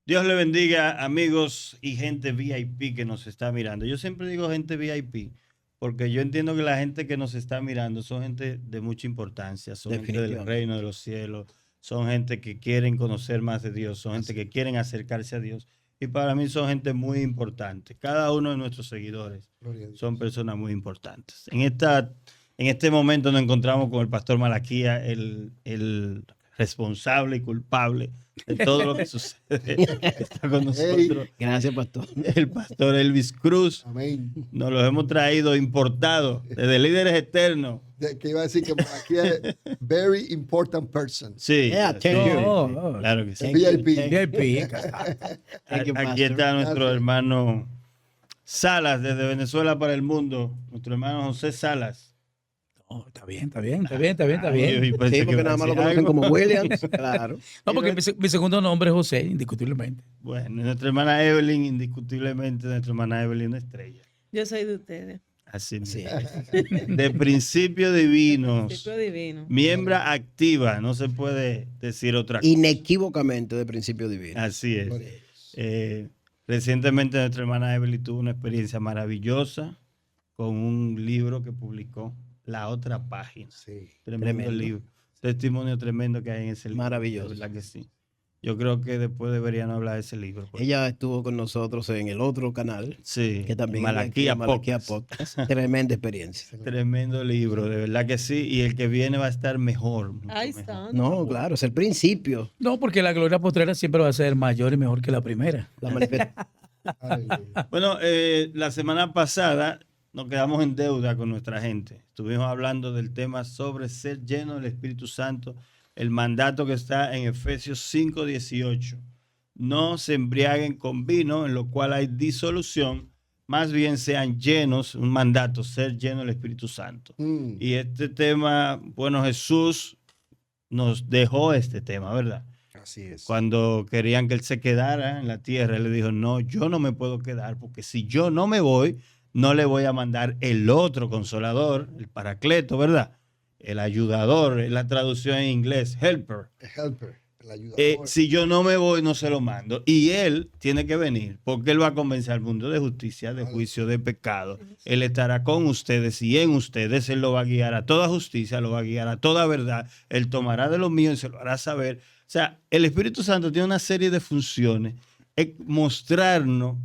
Dios le bendiga, amigos y gente VIP que nos está mirando. Yo siempre digo gente VIP porque yo entiendo que la gente que nos está mirando son gente de mucha importancia, son gente del reino de los cielos, son gente que quieren conocer más de Dios, son gente que quieren acercarse a Dios. Y para mí son gente muy importante. Cada uno de nuestros seguidores son personas muy importantes. En este momento nos encontramos con el pastor Malaquía, el responsable y culpable de todo lo que sucede. Está con nosotros. Gracias, pastor. El pastor Elvis Cruz. Amén. Nos lo hemos traído importado desde Líderes Eternos. Que iba a decir que aquí es very important person. Sí, Yeah, sí, thank you. sí, claro que sí. VIP. Aquí está nuestro hermano Salas desde Venezuela para el mundo. Nuestro hermano José Salas. Oh, está bien. Sí, porque nada más lo conocen como Williams. Claro. No, porque mi segundo nombre es José, indiscutiblemente. Bueno, nuestra hermana Evelyn, indiscutiblemente, nuestra hermana Evelyn, una estrella. Yo soy de ustedes. Así mismo. De Principio Divino. Principio divino. Miembro activa, no se puede decir otra cosa. Inequívocamente de Principio Divino. Así es. Recientemente nuestra hermana Evelyn tuvo una experiencia maravillosa con un libro que publicó, La Otra Página. Sí. Tremendo libro. Testimonio tremendo que hay en ese libro. Maravilloso. ¿Verdad que sí? Yo creo que después deberían hablar de ese libro. Ella estuvo con nosotros en el otro canal. Sí. Que también Malaquía Podcast. Tremenda experiencia. Tremendo libro, de verdad que sí. Y el que viene va a estar mejor. Ahí mejor. está. No, claro, es el principio. No, porque la gloria postrera siempre va a ser mayor y mejor que la primera. La manifestación. Bueno, la semana pasada nos quedamos en deuda con nuestra gente. Estuvimos hablando del tema sobre ser lleno del Espíritu Santo, el mandato que está en Efesios 5:18. No se embriaguen con vino, en lo cual hay disolución, más bien sean llenos, un mandato, ser lleno del Espíritu Santo. Y este tema, bueno, Jesús nos dejó este tema, ¿verdad? Así es. Cuando querían que él se quedara en la tierra, él le dijo, no, yo no me puedo quedar, porque si yo no me voy, no le voy a mandar el otro consolador, el paracleto, ¿verdad? El ayudador, es la traducción en inglés, helper. Helper, el ayudador. Si yo no me voy, no se lo mando. Y él tiene que venir, porque él va a convencer al mundo de justicia, de juicio, de pecado. Él estará con ustedes y en ustedes. Él lo va a guiar a toda justicia, lo va a guiar a toda verdad. Él tomará de lo mío y se lo hará saber. O sea, el Espíritu Santo tiene una serie de funciones. Es mostrarnos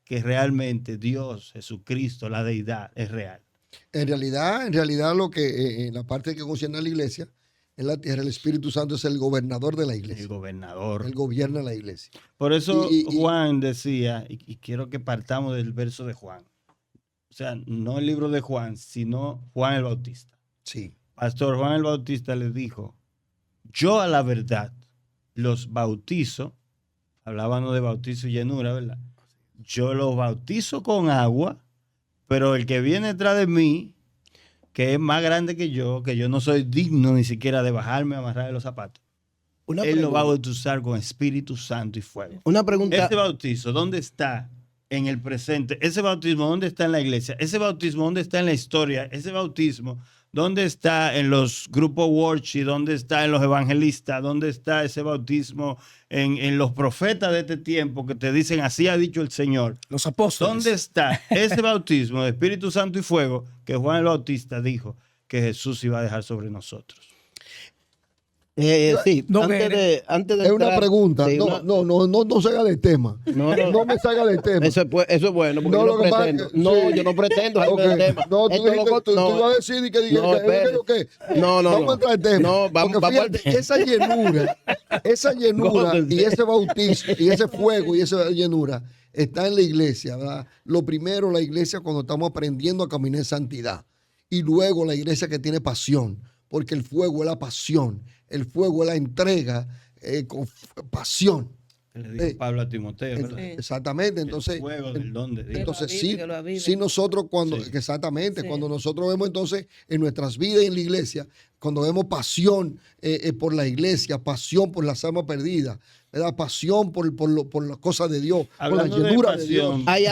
que realmente Dios, Jesucristo, la deidad, es real. En realidad lo que en la parte que concierne a la iglesia, en la tierra, el Espíritu Santo es el gobernador de la iglesia. El gobernador. Él gobierna la iglesia. Por eso Juan decía, y quiero que partamos del verso de Juan. O sea, no el libro de Juan, sino Juan el Bautista. Sí. Pastor Juan el Bautista le dijo, yo a la verdad los bautizo, hablábamos de bautizo y llenura, ¿verdad? Yo los bautizo con agua, pero el que viene detrás de mí, que es más grande que yo no soy digno ni siquiera de bajarme a amarrar de los zapatos, él lo va a bautizar con Espíritu Santo y fuego. Una pregunta. Ese bautizo, ¿dónde está en el presente? Ese bautismo, ¿dónde está en la iglesia? Ese bautismo, ¿dónde está en la historia? Ese bautismo, ¿dónde está en los grupos worship? ¿Dónde está en los evangelistas? ¿Dónde está ese bautismo en los profetas de este tiempo que te dicen, así ha dicho el Señor? Los apóstoles. ¿Dónde está ese bautismo de Espíritu Santo y fuego que Juan el Bautista dijo que Jesús iba a dejar sobre nosotros? Sí, No, antes de Es una entrar- pregunta. sí, No salga del tema. No me salga del tema. Eso es bueno, porque No, yo lo que pasa pretendo. es que- No, sí. yo no pretendo salirme Ok. del tema. No, tú Esto dijiste, lo- tú no, ibas a decir y que diga no, espere. no, No, vamos a entrar al tema. No, vamos Porque al fíjate, tema. esa llenura Gócense. y ese bautismo y ese fuego y esa llenura está en la iglesia, ¿verdad? Lo primero, la iglesia cuando estamos aprendiendo a caminar en santidad. Y luego la iglesia que tiene pasión, porque el fuego es la pasión, el fuego es la entrega con pasión. Que le dijo Pablo a Timoteo, ¿verdad? Exactamente, entonces... El fuego del don de Dios. Entonces, Que lo avive. sí nosotros cuando, Sí. exactamente, Sí. cuando nosotros vemos entonces en nuestras vidas y en la iglesia, cuando vemos pasión por la iglesia, pasión por las almas perdidas, ¿verdad? Pasión por las cosas de Dios, Hablando por la llenura de Dios. Hay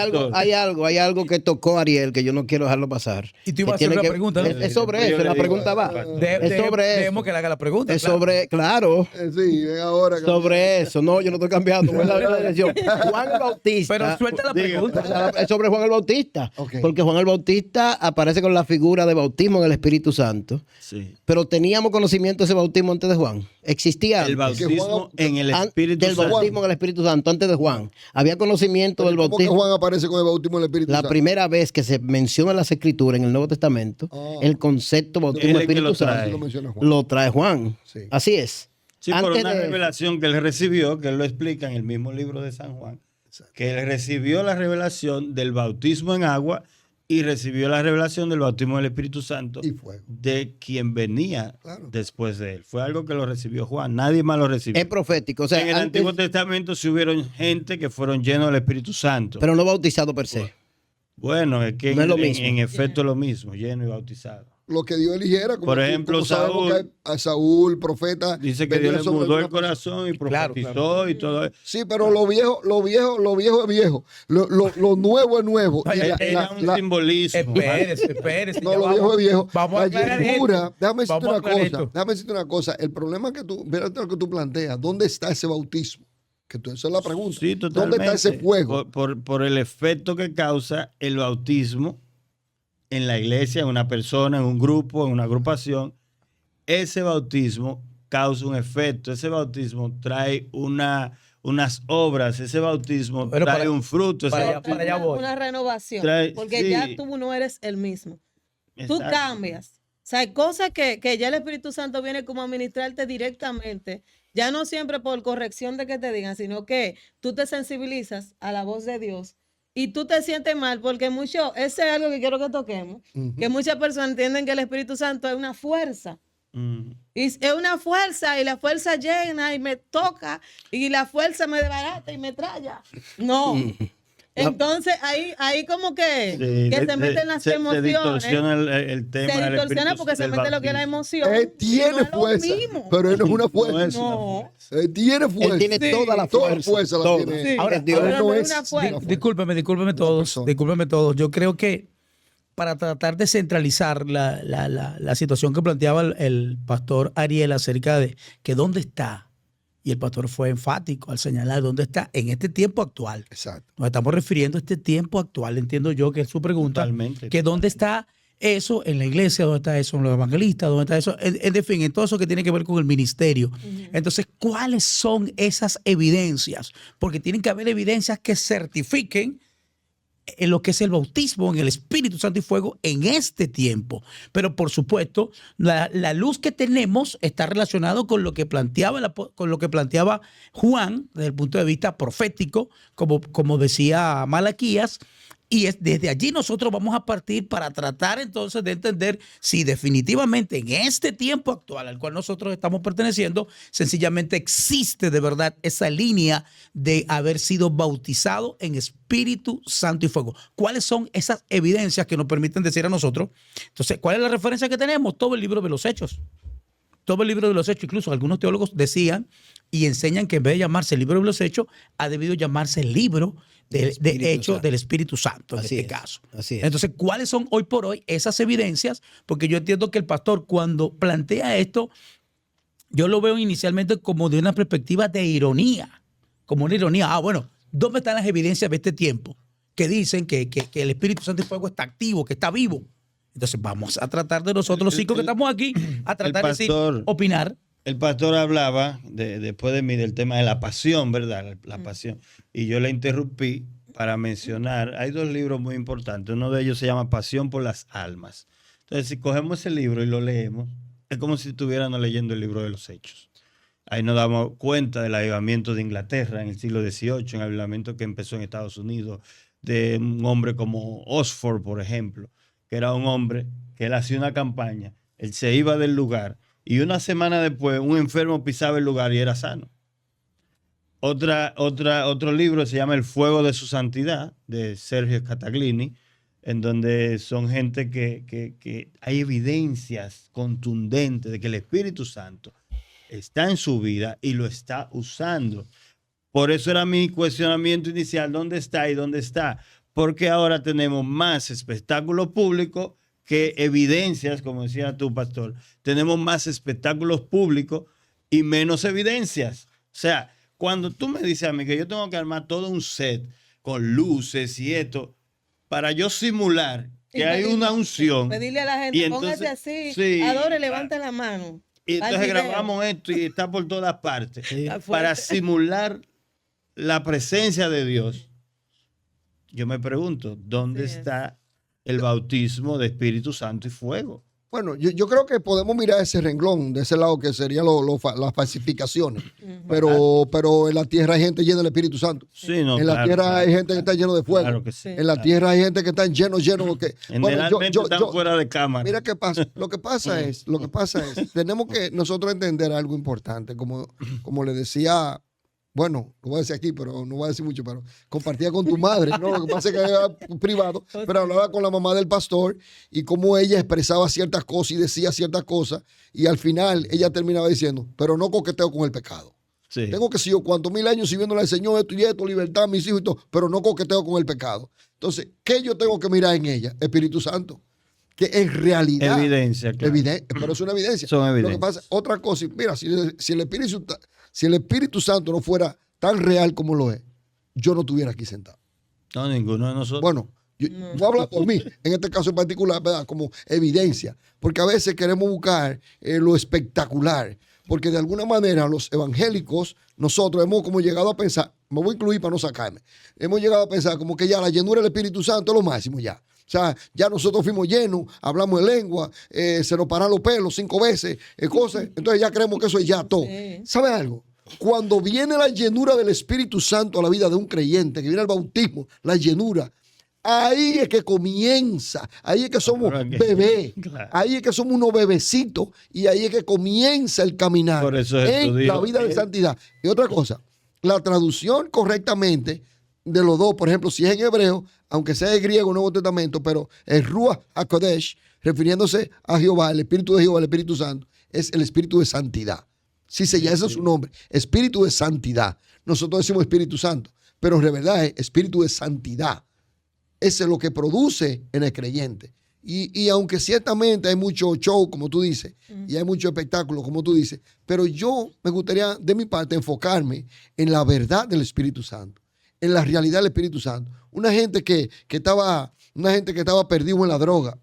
algo que tocó Ariel que yo no quiero dejarlo pasar. Y tú ibas a hacer una pregunta, ¿no? Es sobre eso, la pregunta va. Es sobre eso. Dejemos que le haga la pregunta. Es sobre, claro. Sí, ven ahora. Sobre eso. No, yo no estoy cambiando. Voy a la dirección. Juan el Bautista. Pero suelta la pregunta. Es sobre Juan el Bautista. Okay. Porque Juan el Bautista aparece con la figura de bautismo en el Espíritu Santo. Sí. Pero teníamos conocimiento de ese bautismo antes de Juan. Existía El antes. bautismo en el Espíritu Del Santo. bautismo en el Espíritu Santo antes de Juan. Había conocimiento del ¿Cómo que bautismo. Juan aparece con el bautismo del Espíritu La Santo? primera vez que se menciona en las Escrituras, en el Nuevo Testamento, el concepto bautismo Él del es que Espíritu lo Santo trae. Lo menciona Juan. lo trae Juan. Sí. Así es. Sí, por Antes una de- revelación que él recibió, que él lo explica en el mismo libro de San Juan, que él recibió la revelación del bautismo en agua y recibió la revelación del bautismo del Espíritu Santo Y fuego. de quien venía Claro. después de él. Fue algo que lo recibió Juan, nadie más lo recibió. Es profético. O sea, En el antes- Antiguo Testamento sí hubieron gente que fueron llenos del Espíritu Santo. pero no bautizado per se. Bueno, es que No es lo en mismo. efecto es lo mismo, lleno y bautizado. Lo que Dios eligiera. Como Por ejemplo, como sabemos Saúl- que hay a Saúl, profeta. Dice que venía Dios le sobre mudó una el corazón y Claro, profetizó y todo eso. Sí, pero lo viejo es viejo. Lo nuevo es nuevo. Y Era un simbolismo. Espérese. No, ya lo vamos. viejo es viejo. Vamos a La aclarar llenura, esto. déjame decirte Vamos a una aclarar cosa. esto. Déjame decirte una cosa. El problema que tú, fíjate lo que tú planteas. ¿Dónde está ese bautismo? Que esa es la pregunta. Sí, ¿Dónde totalmente. está ese fuego? Por el efecto que causa el bautismo en la iglesia, en una persona, en un grupo, en una agrupación. Ese bautismo causa un efecto. Ese bautismo trae unas obras. Ese bautismo Pero trae para- un fruto. Ese para allá- bautismo para allá voy. Una renovación. Trae- porque sí. ya tú no eres el mismo. Tú Exacto. cambias. O sea, hay cosas que ya el Espíritu Santo viene como a ministrarte directamente. Ya no siempre por corrección de que te digan, sino que tú te sensibilizas a la voz de Dios y tú te sientes mal porque ese es algo que quiero que toquemos, que muchas personas entienden que el Espíritu Santo es una fuerza. Y es una fuerza y la fuerza llena y me toca y la fuerza me desbarata y me traya. No. Entonces ahí como que, se meten las se emociones. distorsiona el tema. Se del distorsiona espíritu porque se del mete lo que es la bautismo. emoción. Él tiene no es lo fuerza. mismo. Pero él no es una fuerza. No es una No. Él tiene fuerza. Él tiene Sí. toda la Toda fuerza. fuerza la toda. tiene. Sí. Ahora, Dios Ahora no no es es una fuerza. Discúlpeme todos. persona. Discúlpeme todos. Yo creo que para tratar de centralizar la situación que planteaba el pastor Ariel acerca de que dónde está, y el pastor fue enfático al señalar dónde está en este tiempo actual. Exacto. Nos estamos refiriendo a este tiempo actual, entiendo yo que es su pregunta. Totalmente. Que dónde está eso en la iglesia, dónde está eso en los evangelistas, dónde está eso, en fin, en todo eso que tiene que ver con el ministerio. Entonces, ¿cuáles son esas evidencias? Porque tienen que haber evidencias que certifiquen en lo que es el bautismo en el Espíritu Santo y fuego en este tiempo. Pero por supuesto, la luz que tenemos está relacionado con lo que planteaba Juan desde el punto de vista profético, como decía Malaquías. Y desde allí nosotros vamos a partir para tratar entonces de entender si definitivamente en este tiempo actual al cual nosotros estamos perteneciendo, sencillamente existe de verdad esa línea de haber sido bautizado en Espíritu Santo y fuego. ¿Cuáles son esas evidencias que nos permiten decir a nosotros? Entonces, ¿cuál es la referencia que tenemos? Todo el libro de los Hechos. Todo el libro de los Hechos, incluso algunos teólogos decían y enseñan que en vez de llamarse el libro de los Hechos, ha debido llamarse el libro de Hechos del Espíritu Santo, en Así este es, caso. así es. Entonces, ¿cuáles son hoy por hoy esas evidencias? Porque yo entiendo que el pastor cuando plantea esto, yo lo veo inicialmente como de una perspectiva de ironía, como una ironía. Ah, bueno, ¿dónde están las evidencias de este tiempo? Que dicen que el Espíritu Santo y fuego está activo, que está vivo. Entonces vamos a tratar de nosotros los cinco que estamos aquí, a tratar de decir, opinar. El pastor hablaba, después de mí, del tema de la pasión, ¿verdad? La pasión. Y yo le interrumpí para mencionar, hay dos libros muy importantes. Uno de ellos se llama Pasión por las Almas. Entonces, si cogemos ese libro y lo leemos, es como si estuviéramos leyendo el libro de los Hechos. Ahí nos damos cuenta del avivamiento de Inglaterra en el siglo XVIII, en el avivamiento que empezó en Estados Unidos, de un hombre como Oxford, por ejemplo, que era un hombre que él hacía una campaña, él se iba del lugar y una semana después un enfermo pisaba el lugar y era sano. Otro libro se llama El fuego de su santidad, de Sergio Scataglini. en donde son gente que hay evidencias contundentes de que el Espíritu Santo está en su vida y lo está usando. Por eso era mi cuestionamiento inicial, ¿dónde está y dónde está? Porque ahora tenemos más espectáculos públicos que evidencias, como decía tu pastor. Tenemos más espectáculos públicos y menos evidencias. O sea, cuando tú me dices a mí que yo tengo que armar todo un set con luces y esto, para yo simular que hay una unción. Pedirle a la gente, y entonces, póngase así, sí, adore, levante la mano. Y entonces Al video. grabamos esto y está por todas partes. Está Para fuerte. simular la presencia de Dios. Yo me pregunto, ¿dónde Sí es. está el bautismo de Espíritu Santo y fuego? Bueno, yo creo que podemos mirar ese renglón, de ese lado que serían las falsificaciones. Pero en la tierra hay gente llena del Espíritu Santo. Sí, no, En la claro, tierra claro. hay gente que está lleno de fuego. Claro que sí. En la tierra hay gente que está lleno. Que, Generalmente están fuera de cámara. Mira qué pasa. Lo que pasa es, tenemos que nosotros entender algo importante, como le decía. Bueno, lo voy a decir aquí, pero no voy a decir mucho, pero compartía con tu madre, ¿no? Lo que pasa es que era privado, pero hablaba con la mamá del pastor y cómo ella expresaba ciertas cosas y decía ciertas cosas y al final ella terminaba diciendo, pero no coqueteo con el pecado. Sí. Tengo que seguir cuantos mil años sirviéndole al Señor, esto y esto, libertad, mis hijos y todo, pero no coqueteo con el pecado. Entonces, ¿qué yo tengo que mirar en ella? Espíritu Santo. Que en realidad... Evidencia, claro. Pero es una evidencia. Son evidencias. Lo que pasa, otra cosa, mira, si el Espíritu Santo no fuera tan real como lo es, yo no estuviera aquí sentado. No, ninguno de nosotros. Bueno, voy a hablar por mí, en este caso en particular, ¿verdad? Como evidencia, porque a veces queremos buscar lo espectacular, porque de alguna manera los evangélicos, nosotros hemos como llegado a pensar, me voy a incluir para no sacarme, hemos llegado a pensar como que ya la llenura del Espíritu Santo es lo máximo ya. O sea, ya nosotros fuimos llenos, hablamos de lengua, se nos paran los pelos 5 veces, cosas, entonces ya creemos que eso es ya todo. Sí. ¿Sabe algo? Cuando viene la llenura del Espíritu Santo a la vida de un creyente, que viene el bautismo, la llenura, ahí es que comienza, ahí es que somos bebés, Claro. ahí es que somos unos bebecitos y ahí es que comienza el caminar Por eso Jesús en la dijo, vida de santidad. Y otra cosa, la traducción correctamente de los dos, por ejemplo, si es en hebreo, aunque sea en griego, Nuevo Testamento, pero el Ruach HaKodesh, refiriéndose a Jehová, el Espíritu de Jehová, el Espíritu Santo, es el Espíritu de santidad. Sí, ese es su nombre, Espíritu de santidad. Nosotros decimos Espíritu Santo, pero de verdad es Espíritu de santidad. Ese es lo que produce en el creyente. Y aunque ciertamente hay mucho show, como tú dices, y hay mucho espectáculo, como tú dices, pero yo me gustaría, de mi parte, enfocarme en la verdad del Espíritu Santo, en la realidad del Espíritu Santo. Una gente que estaba perdido en la droga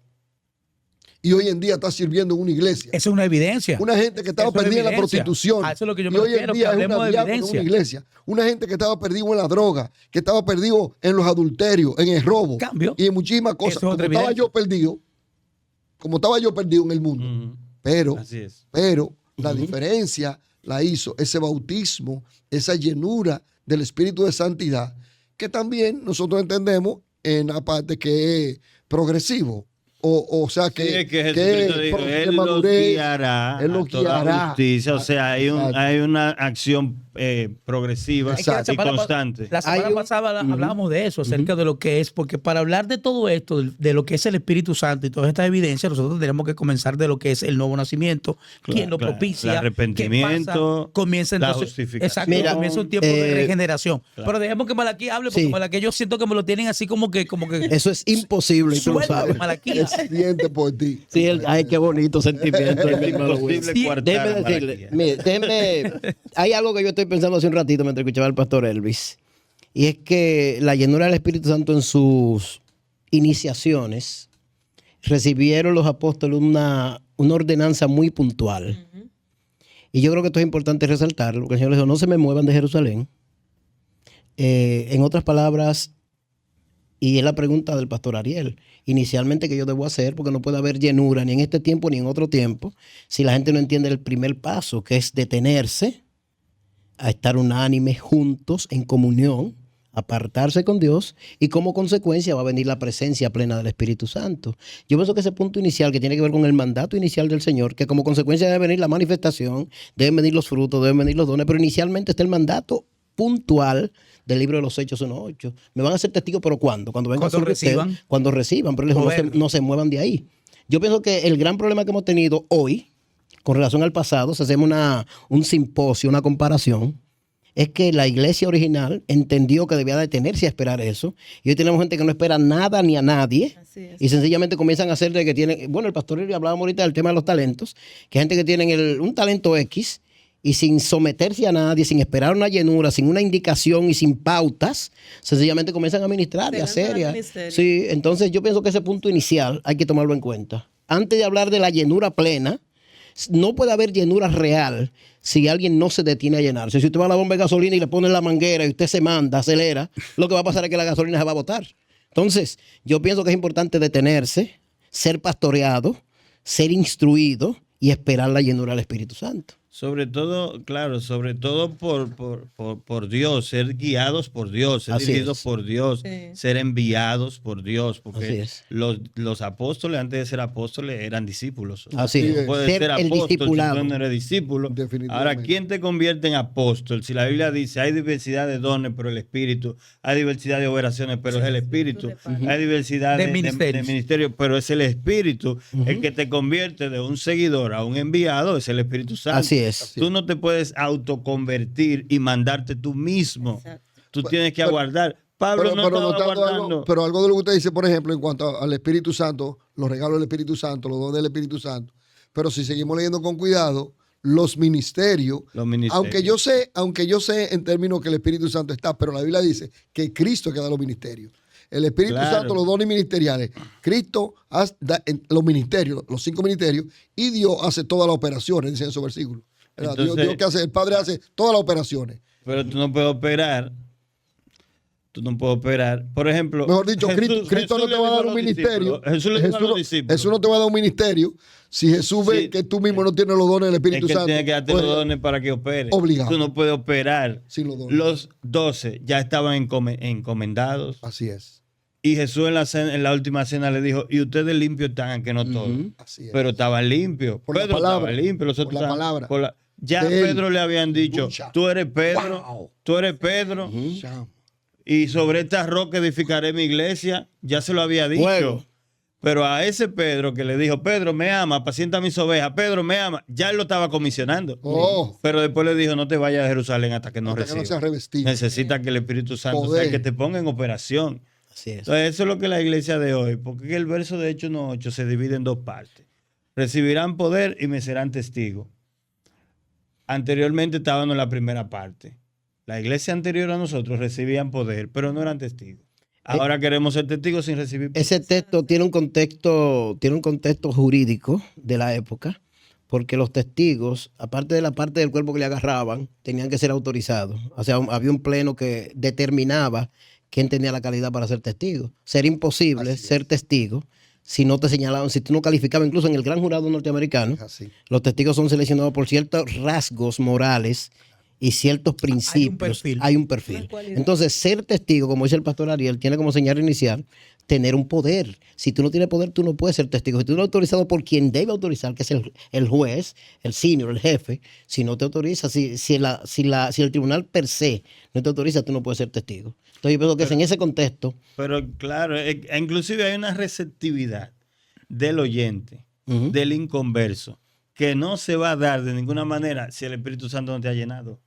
y hoy en día está sirviendo en una iglesia. Esa es una evidencia. Una gente que estaba Eso es perdida en la evidencia. prostitución. A eso es lo que yo y me hoy en refiero, que día es hablemos una de diácono en evidencia. una iglesia. Una gente que estaba perdido en la droga, que estaba perdido en los adulterios, en el robo. Cambio. Y en muchísimas cosas. Eso es otra Como estaba evidencia. yo perdido en el mundo. Ujú. Pero Así es. la diferencia la hizo ese bautismo, esa llenura del Espíritu de Santidad, que también nosotros entendemos en la parte que es progresivo. O sea, Sí, es que Jesucristo dijo, de Él los madurez, guiará Él los a toda guiará. justicia. O sea, Exacto. hay una acción progresiva Es que la y semana constante. La semana Hay un- pasada hablábamos de eso, acerca de lo que es, porque para hablar de todo esto, de lo que es el Espíritu Santo y todas estas evidencias, nosotros tenemos que comenzar de lo que es el nuevo nacimiento, quién lo Claro, propicia, el arrepentimiento, qué pasa, comienza la entonces, justificación. exacto, Mira, comienza un tiempo de regeneración. Claro. Pero dejemos que Malaquía hable, porque Sí. Malaquía yo siento que me lo tienen así como que Eso es imposible, y tú lo suelta, sabes. Malaquía. Siente por ti. Sí, ay, qué bonito sentimiento. Es imposible Sí, coartar Déjeme a decirle, Malaquía. mire, hay algo que yo estoy pensando hace un ratito mientras escuchaba al pastor Elvis, y es que la llenura del Espíritu Santo en sus iniciaciones recibieron los apóstoles una ordenanza muy puntual. Y yo creo que esto es importante resaltarlo, porque el Señor les dijo, no se me muevan de Jerusalén. En otras palabras, y es la pregunta del pastor Ariel, inicialmente, ¿qué yo debo hacer? Porque no puede haber llenura ni en este tiempo ni en otro tiempo si la gente no entiende el primer paso, que es detenerse, a estar unánime, juntos, en comunión, apartarse con Dios, y como consecuencia va a venir la presencia plena del Espíritu Santo. Yo pienso que ese punto inicial, que tiene que ver con el mandato inicial del Señor, que como consecuencia debe venir la manifestación, deben venir los frutos, deben venir los dones, pero inicialmente está el mandato puntual del libro de los Hechos 1:8. Me van a ser testigos, pero ¿cuándo? Cuando vengan Cuando sobre ustedes, reciban. cuando reciban, pero no se muevan de ahí. Yo pienso que el gran problema que hemos tenido hoy, con relación al pasado, si hacemos un simposio, una comparación, es que la iglesia original entendió que debía detenerse a esperar eso. Y hoy tenemos gente que no espera nada ni a nadie. Así es. Y sencillamente comienzan a hacer de que tienen... Bueno, el pastor hablábamos ahorita del tema de los talentos, que hay gente que tienen un talento X y sin someterse a nadie, sin esperar una llenura, sin una indicación y sin pautas, sencillamente comienzan a ministrar y a Se lanzan hacer. al ministerio. Sí, entonces yo pienso que ese punto inicial hay que tomarlo en cuenta. Antes de hablar de la llenura plena, no puede haber llenura real si alguien no se detiene a llenarse. Si usted va a la bomba de gasolina y le pone la manguera y usted se manda, acelera, lo que va a pasar es que la gasolina se va a botar. Entonces, yo pienso que es importante detenerse, ser pastoreado, ser instruido y esperar la llenura del Espíritu Santo. Sobre todo, claro, sobre todo por Dios, ser guiados por Dios, ser Así dirigidos es. por Dios, Sí. ser enviados por Dios, Así porque es. los apóstoles, antes de ser apóstoles, eran discípulos. Así es. No puedes Ser ser el apóstol si discipulado. tú no eres discípulo. Definitivamente. Ahora, ¿quién te convierte en apóstol? Si la Biblia dice, hay diversidad de dones, pero el Espíritu, hay diversidad de operaciones, pero es el Espíritu, hay diversidad De de ministerios. ministerios, pero es el Espíritu. El que te convierte de un seguidor a un enviado es el Espíritu Santo. Así es. Tú no te puedes autoconvertir y mandarte tú mismo. Exacto. Tú tienes que aguardar. Pablo no estaba notando aguardando. pero algo de lo que usted dice, por ejemplo, en cuanto al Espíritu Santo, los regalos del Espíritu Santo, los dones del Espíritu Santo. Pero si seguimos leyendo con cuidado, los ministerios, Los ministerios. aunque yo sé en términos que el Espíritu Santo está, pero la Biblia dice que Cristo es que da los ministerios. El Espíritu Claro. Santo, los dones ministeriales. Cristo da los ministerios, los 5 ministerios, y Dios hace todas las operaciones, dice en esos versículos. ¿Verdad? Entonces- Dios que hace, el Padre hace todas las operaciones. Pero tú no puedes operar. Tú no puedes operar. Por ejemplo, Mejor dicho, Cristo no te va a dar un ministerio. Jesús le dijo a los discípulos. Jesús no te va a dar un ministerio si Jesús ve Sí. que tú mismo no tienes los dones del Es Espíritu que él Santo. tiene que darte Pues, los dones para que opere. Obligado. Tú no puedes operar. Sin los dones. Los 12 ya estaban encomendados. Así es. Y Jesús en la última cena le dijo, y ustedes limpios están, aunque no todos. Así es. Pero estaban limpios. Por la Pedro palabra. estaba limpio. Los Por otros la estaban- palabra. por la- Ya a De él. Pedro le habían dicho, Mucha. tú eres Pedro, Wow. tú eres Pedro, Chamo. y sobre esta roca edificaré mi iglesia. Ya se lo había dicho. Fuego. Pero a ese Pedro que le dijo, Pedro, me ama, apacienta mis ovejas, Pedro, me ama, ya él lo estaba comisionando. Oh. Pero después le dijo, no te vayas a Jerusalén hasta que no Hasta que no recibas. seas revestido. Necesita que el Espíritu Santo sea Poder. el que te ponga en operación. Así es. Entonces, eso es lo que la iglesia de hoy, porque el verso de Hechos 1:8 se divide en dos partes. Recibirán poder y me serán testigos. Anteriormente estábamos en la primera parte. La iglesia anterior a nosotros recibían poder, pero no eran testigos. Ahora queremos ser testigos sin recibir poder. Ese texto tiene un contexto jurídico de la época, porque los testigos, aparte de la parte del cuerpo que le agarraban, tenían que ser autorizados. O sea, había un pleno que determinaba quién tenía la calidad para ser testigo. Sería imposible ser testigo si no te señalaban, si tú no calificabas, incluso en el gran jurado norteamericano, Así. los testigos son seleccionados por ciertos rasgos morales y ciertos principios. perfil. Hay un perfil. Una cualidad. Entonces, ser testigo, como dice el pastor Ariel, tiene como señal inicial tener un poder. Si tú no tienes poder, tú no puedes ser testigo. Si tú no eres autorizado por quien debe autorizar, que es el juez, el senior, el jefe, si no te autoriza, si el tribunal per se no te autoriza, tú no puedes ser testigo. Entonces, yo pienso que es en ese contexto. Pero claro, inclusive hay una receptividad del oyente, Ujú. del inconverso, que no se va a dar de ninguna manera si el Espíritu Santo no te ha llenado.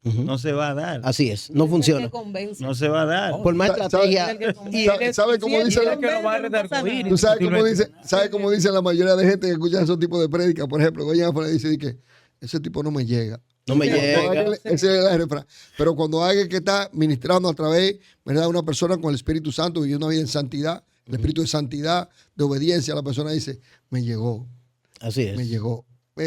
Ujú. No se va a dar. Así es, no Es el funciona. que convence. No se va a dar. Por más ¿Sabe- estrategia. Es el que convence. ¿Sabe cómo Si él dice te la- convence, que lo va a no pasa redarguir. nada. ¿Tú sabes cómo Posiblemente. dice la mayoría de gente que escucha esos tipos de prédicas? Por ejemplo, oye, afuera y dice que ese tipo no me llega. No me Sí, llega. Ese es el refrán. Pero cuando alguien que está ministrando a través, ¿verdad?, de una persona con el Espíritu Santo viviendo una vida en santidad, el espíritu de santidad, de obediencia, la persona dice, me llegó, Así es. me llegó.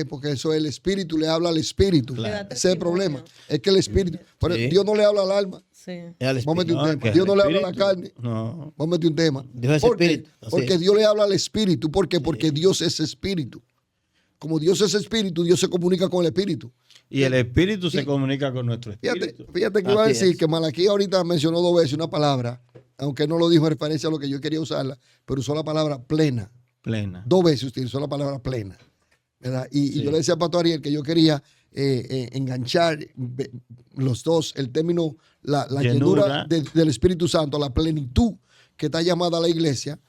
Porque eso es el espíritu, le habla al espíritu. Claro. Ese es el problema. Es que el espíritu, pero Sí. Dios no le habla al alma. Sí. Es al Vamos a meter espíritu. un tema. que Dios no el le habla a la Espíritu. carne. No. Vamos a meter un tema. Dios es ¿Por qué? espíritu, así Porque es. Dios le habla al espíritu. ¿Por qué? Porque Dios es espíritu. Como Dios es espíritu, Dios se comunica con el espíritu. Y el Espíritu se comunica con nuestro Espíritu. Fíjate que iba a Así decir es. que Malaquías ahorita mencionó 2 veces una palabra, aunque no lo dijo en referencia a lo que yo quería usarla, pero usó la palabra plena. Plena. 2 veces utilizó la palabra plena. ¿Verdad? Y Sí. yo le decía a Pastor Ariel que yo quería enganchar los dos, el término, la Llenura. llenura del Espíritu Santo, la plenitud que está llamada a la iglesia,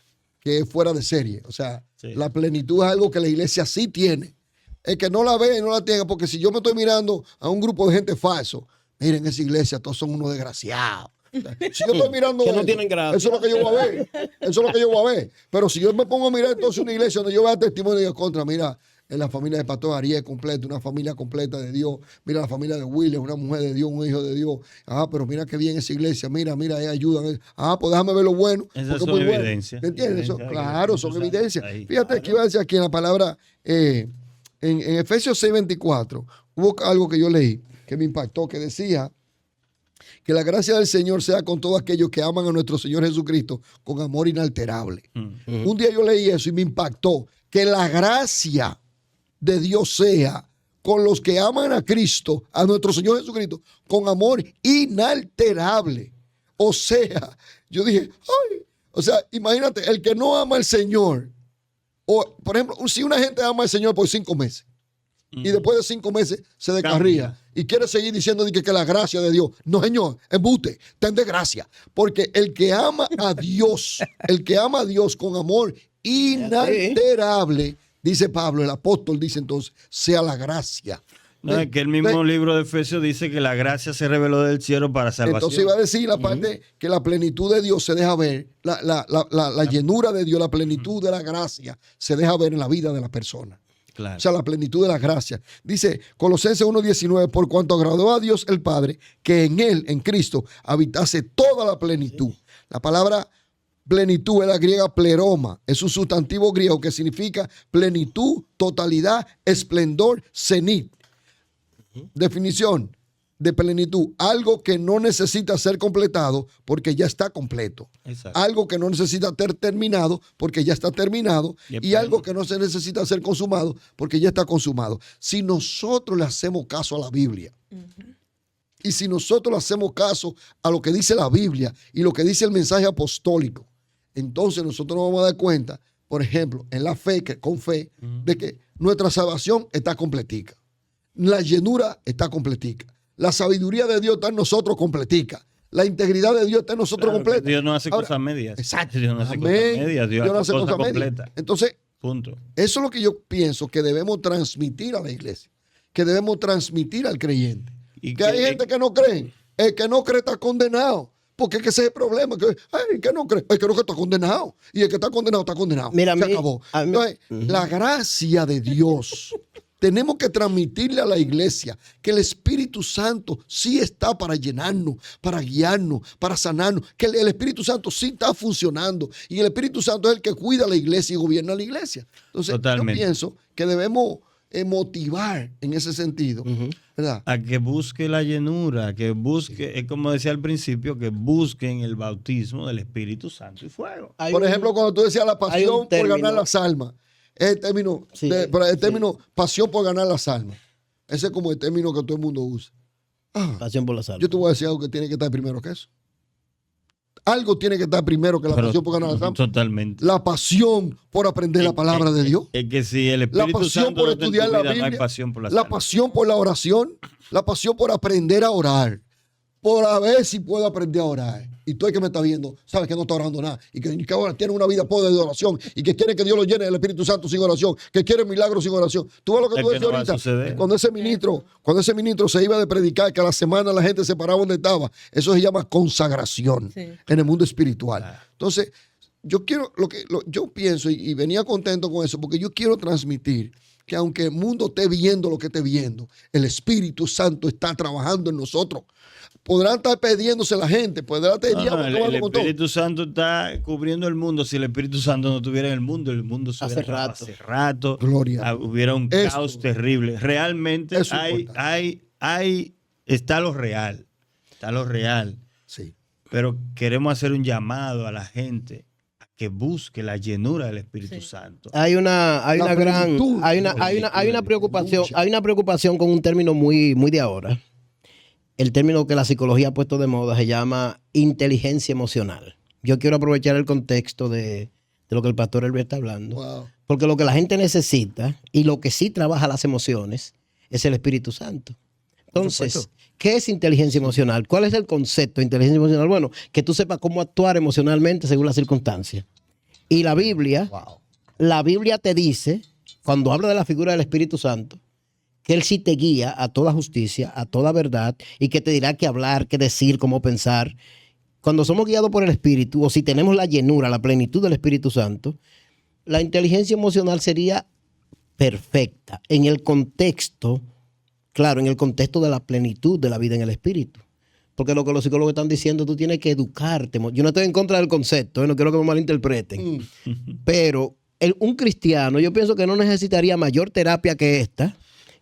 que es fuera de serie. O sea, Sí. la plenitud es algo que la iglesia sí tiene. El que no la ve, no la tenga, porque si yo me estoy mirando a un grupo de gente falso, miren, esa iglesia, todos son unos desgraciados. O sea, si yo estoy mirando Que no eso, tienen gracia. eso es lo que yo voy a ver. Eso es lo que yo voy a ver. Pero si yo me pongo a mirar entonces una iglesia donde yo vea testimonio y digo, contra, mira, en la familia de Pastor Ariel completa, una familia completa de Dios. Mira la familia de William, una mujer de Dios, un hijo de Dios. Ah, pero mira qué bien esa iglesia. Mira, ayudan. Ah, pues déjame ver lo bueno. Esas porque son es muy bueno. evidencias. ¿Me entiendes? Evidencias de que Claro, son tú sabes evidencias. ahí. Fíjate que iba a decir aquí en la palabra, en Efesios 6:24, hubo algo que yo leí que me impactó, que decía que la gracia del Señor sea con todos aquellos que aman a nuestro Señor Jesucristo con amor inalterable. Un día yo leí eso y me impactó, que la gracia de Dios sea con los que aman a Cristo, a nuestro Señor Jesucristo, con amor inalterable. O sea, yo dije, ay, o sea, imagínate, el que no ama al Señor, o por ejemplo, si una gente ama al Señor por 5 meses, y después de 5 meses se descarría Cambia. y quiere seguir diciendo que la gracia de Dios. No, señor, embute, ten de gracia. Porque el que ama a Dios, el que ama a Dios con amor inalterable, dice Pablo, el apóstol dice entonces, sea la gracia. No, es que el mismo libro de Efesios dice que la gracia se reveló del cielo para salvación. Entonces iba a decir la parte que la plenitud de Dios se deja ver, la llenura de Dios, la plenitud de la gracia se deja ver en la vida de la persona. Claro. O sea, la plenitud de la gracia. Dice Colosenses 1:19, por cuanto agradó a Dios el Padre, que en Él, en Cristo, habitase toda la plenitud. La palabra plenitud es la griega pleroma. Es un sustantivo griego que significa plenitud, totalidad, esplendor, cenit. Definición de plenitud: algo que no necesita ser completado porque ya está completo. Exacto. Algo que no necesita ser terminado porque ya está terminado. Y Y algo que no se necesita ser consumado porque ya está consumado. Si nosotros le hacemos caso a la Biblia, y si nosotros le hacemos caso a lo que dice la Biblia y lo que dice el mensaje apostólico, entonces nosotros nos vamos a dar cuenta, por ejemplo, en la fe, con fe, de que nuestra salvación está completica. La llenura está completica. La sabiduría de Dios está en nosotros completica. La integridad de Dios está en nosotros Claro, completa. Dios no hace Ahora, cosas medias. Exacto. Dios no hace Amén. cosas medias. Dios no hace cosas medias. completas. Entonces, Punto. eso es lo que yo pienso que debemos transmitir a la iglesia, que debemos transmitir al creyente. Y Que hay gente que no cree. El que no cree está condenado. Porque es que ese es el problema. Que, el que no cree, el que no cree está condenado. Y el que está condenado, está condenado. Mira, se acabó. Entonces, la gracia de Dios. Tenemos que transmitirle a la iglesia que el Espíritu Santo sí está para llenarnos, para guiarnos, para sanarnos, que el Espíritu Santo sí está funcionando y el Espíritu Santo es el que cuida a la iglesia y gobierna la iglesia. Entonces, Totalmente. yo pienso que debemos motivar en ese sentido, ¿verdad? A que busque la llenura, que busque, es como decía al principio, que busquen el bautismo del Espíritu Santo y fuego. Por ejemplo, cuando tú decías la hay pasión un por ganar término. las almas, es el término, Sí, el término pasión por ganar las almas. Ese es como el término que todo el mundo usa. Ah, Pasión por la salud. yo te voy a decir algo que tiene que estar primero que eso. Algo tiene que estar primero que la Pero pasión por ganar las almas. totalmente. La pasión por aprender la palabra de Dios. Es que si el La Espíritu pasión Santo por no está en tu estudiar la vida, no hay Biblia. pasión por la La pasión por la oración. La pasión por aprender a orar. Por a ver si puedo aprender a orar. Y tú el que me está viendo, sabes que no está orando nada. Y que ahora tiene una vida pobre de oración. Y que quiere que Dios lo llene del Espíritu Santo sin oración. Que quiere milagros sin oración. Tú ves lo que Es tú que decías no va a ahorita. suceder. Cuando ese ministro se iba de predicar, que a la semana la gente se paraba donde estaba. Eso se llama consagración Sí. en el mundo espiritual. Entonces, yo pienso y venía contento con eso porque yo quiero transmitir que aunque el mundo esté viendo lo que esté viendo, el Espíritu Santo está trabajando en nosotros. Podrán estar perdiéndose la gente, podrán estar No, no, el Espíritu Santo está cubriendo el mundo. Si el Espíritu Santo no estuviera en el mundo se Hace hubiera acabado rato. hace rato. Gloria. Hubiera un Eso. caos terrible. Realmente Eso es importante. está lo real. Está lo real. Sí. Pero queremos hacer un llamado a la gente a que busque la llenura del Espíritu Sí. Santo. Hay una plenitud. preocupación con un término muy de ahora. El término que la psicología ha puesto de moda se llama inteligencia emocional. Yo quiero aprovechar el contexto de lo que el pastor Elber está hablando. Wow. Porque lo que la gente necesita y lo que sí trabaja las emociones es el Espíritu Santo. Entonces, ¿qué es inteligencia emocional? ¿Cuál es el concepto de inteligencia emocional? Bueno, que tú sepas cómo actuar emocionalmente según las circunstancias. Y la Biblia te dice, cuando habla de la figura del Espíritu Santo, que Él sí te guía a toda justicia, a toda verdad, y que te dirá qué hablar, qué decir, cómo pensar. Cuando somos guiados por el Espíritu, o si tenemos la llenura, la plenitud del Espíritu Santo, la inteligencia emocional sería perfecta en el contexto, claro, en el contexto de la plenitud de la vida en el Espíritu. Porque lo que los psicólogos están diciendo, tú tienes que educarte. Yo no estoy en contra del concepto, no quiero que me malinterpreten. Pero un cristiano, yo pienso que no necesitaría mayor terapia que esta,